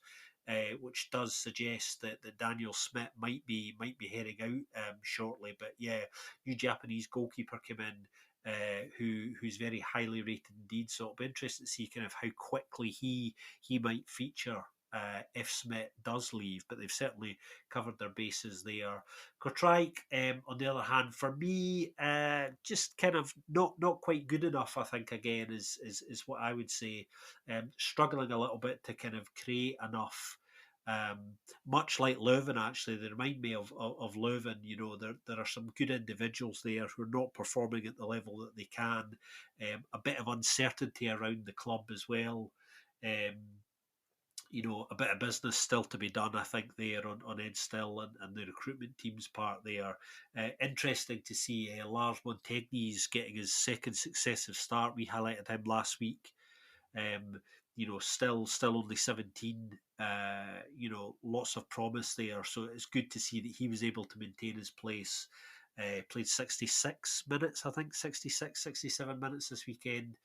Which does suggest that Daniel Smith might be heading out shortly. But yeah, new Japanese goalkeeper came in, who's very highly rated indeed. So it'll be interesting to see kind of how quickly he might feature if Smith does leave. But they've certainly covered their bases there. Kortrijk, on the other hand, for me, just kind of not quite good enough. I think again is what I would say. Struggling a little bit to kind of create enough. Much like Leuven, actually, they remind me of Leuven. There are some good individuals there who are not performing at the level that they can. A bit of uncertainty around the club as well. Um, a bit of business still to be done, I think, there on Ed Still and the recruitment team's part there. Interesting to see Lars Montegni's getting his second successive start. We highlighted him last week. Um, still only 17. Lots of promise there. So it's good to see that he was able to maintain his place. Played 66 minutes, I think, 66, 67 minutes this weekend.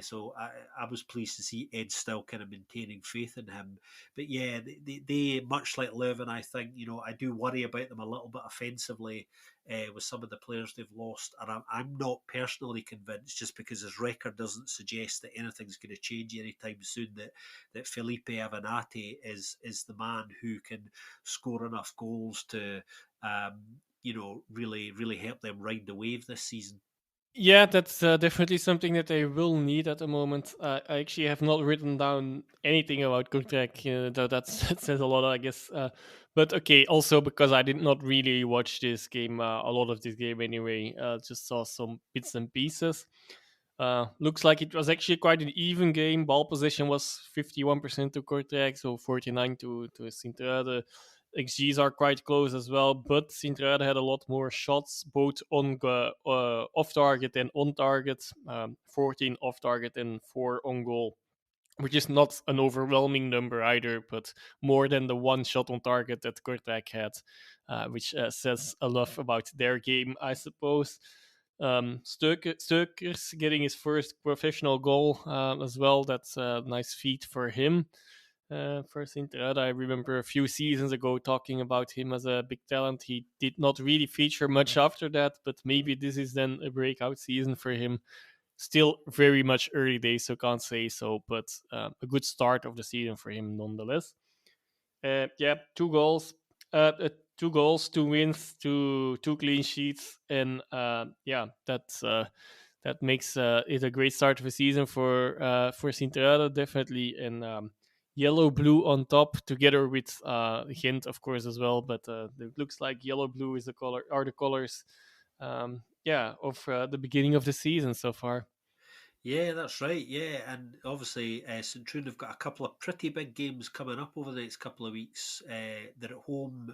So I was pleased to see Ed still kind of maintaining faith in him. But yeah, they much like Leuven, I think, I do worry about them a little bit offensively with some of the players they've lost. And I'm not personally convinced, just because his record doesn't suggest that anything's going to change anytime soon, that Felipe Avenatti is the man who can score enough goals to really, really help them ride the wave this season. Yeah, that's definitely something that they will need at the moment. I actually have not written down anything about Kortrijk, though that says a lot, I guess. But okay, also because I did not really watch this game, a lot of this game anyway, just saw some bits and pieces. Looks like it was actually quite an even game. Ball possession was 51% to Kortrijk, so 49 to Sint Truiden. XGs are quite close as well, but Sint Truiden had a lot more shots, both on off target and on target. 14 off target and 4 on goal, which is not an overwhelming number either, but more than the one shot on target that Kortrijk had, which says enough about their game, I suppose. Sturkers getting his first professional goal as well. That's a nice feat for him. For Sint Truiden, I remember a few seasons ago talking about him as a big talent. He did not really feature much after that, but maybe this is then a breakout season for him. Still very much early days, so can't say so, but a good start of the season for him nonetheless. Yeah, 2 goals, 2 goals, 2 wins, two clean sheets, and yeah, that makes it a great start of a season for Sint Truiden, definitely. And yellow blue on top, together with Gent, of course, as well. But it looks like yellow blue is the color are the colors, yeah, of the beginning of the season so far. Yeah, that's right. Yeah, and obviously St Truiden have got a couple of pretty big games coming up over the next couple of weeks. They're at home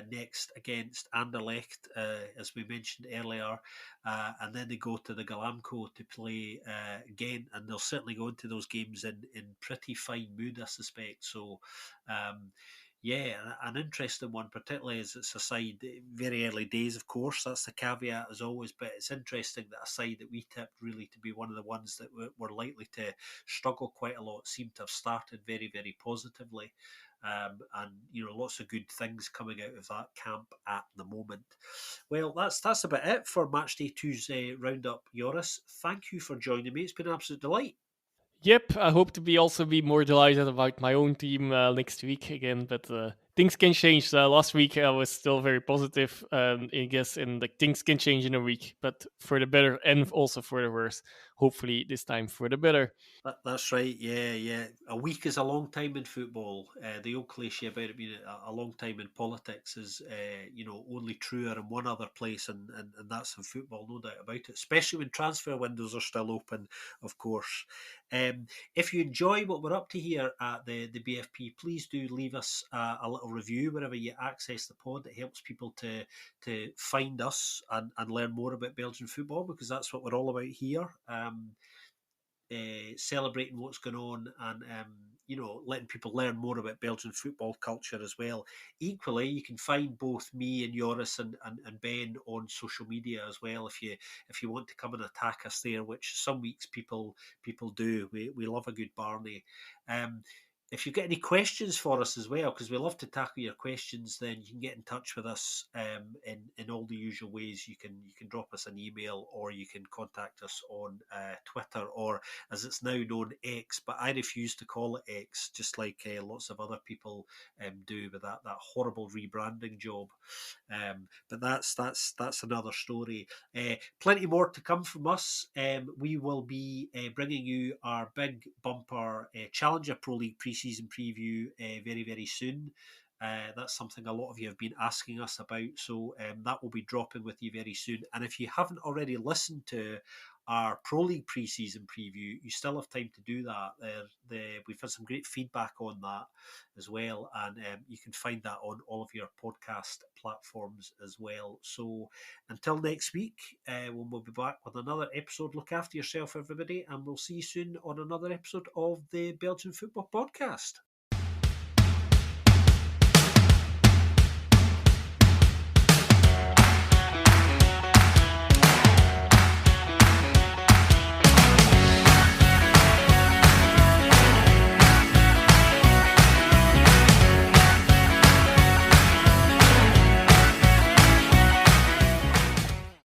next against Anderlecht, as we mentioned earlier, and then they go to the Galamco to play again, and they'll certainly go into those games in pretty fine mood, I suspect. So. Um, yeah, an interesting one, particularly as it's a side very early days, of course. That's the caveat as always, but it's interesting that a side that we tipped really to be one of the ones that were likely to struggle quite a lot seem to have started very, very positively. And lots of good things coming out of that camp at the moment. Well, that's about it for Matchday Two's roundup. Joris, thank you for joining me. It's been an absolute delight. Yep, I hope to be also be more delighted about my own team next week again, but things can change. Last week I was still very positive, I guess, and like things can change in a week, but for the better and also for the worse. Hopefully, this time for the better. That's right. Yeah, yeah. A week is a long time in football. The old cliche about it being a long time in politics is, only truer in one other place, and that's in football, no doubt about it. Especially when transfer windows are still open, of course. If you enjoy what we're up to here at the BFP, please do leave us a little review wherever you access the pod. It helps people to find us and learn more about Belgian football because that's what we're all about here. Celebrating what's going on and letting people learn more about Belgian football culture as well. Equally, you can find both me and Joris and Ben on social media as well if you want to come and attack us there, which some weeks people do. We love a good Barney. Um, if you've got any questions for us as well, because we love to tackle your questions, then you can get in touch with us in all the usual ways. You can drop us an email or you can contact us on Twitter or as it's now known X, but I refuse to call it X, just like lots of other people do with that horrible rebranding job. But that's another story. Plenty more to come from us. We will be bringing you our big bumper Challenger Pro League preseason preview very very soon. That's something a lot of you have been asking us about, so that will be dropping with you very soon. And if you haven't already listened to our Pro League preseason preview, you still have time to do that. We've had some great feedback on that as well, and you can find that on all of your podcast platforms as well. So until next week, when we'll be back with another episode, look after yourself, everybody, and we'll see you soon on another episode of the Belgian Football Podcast.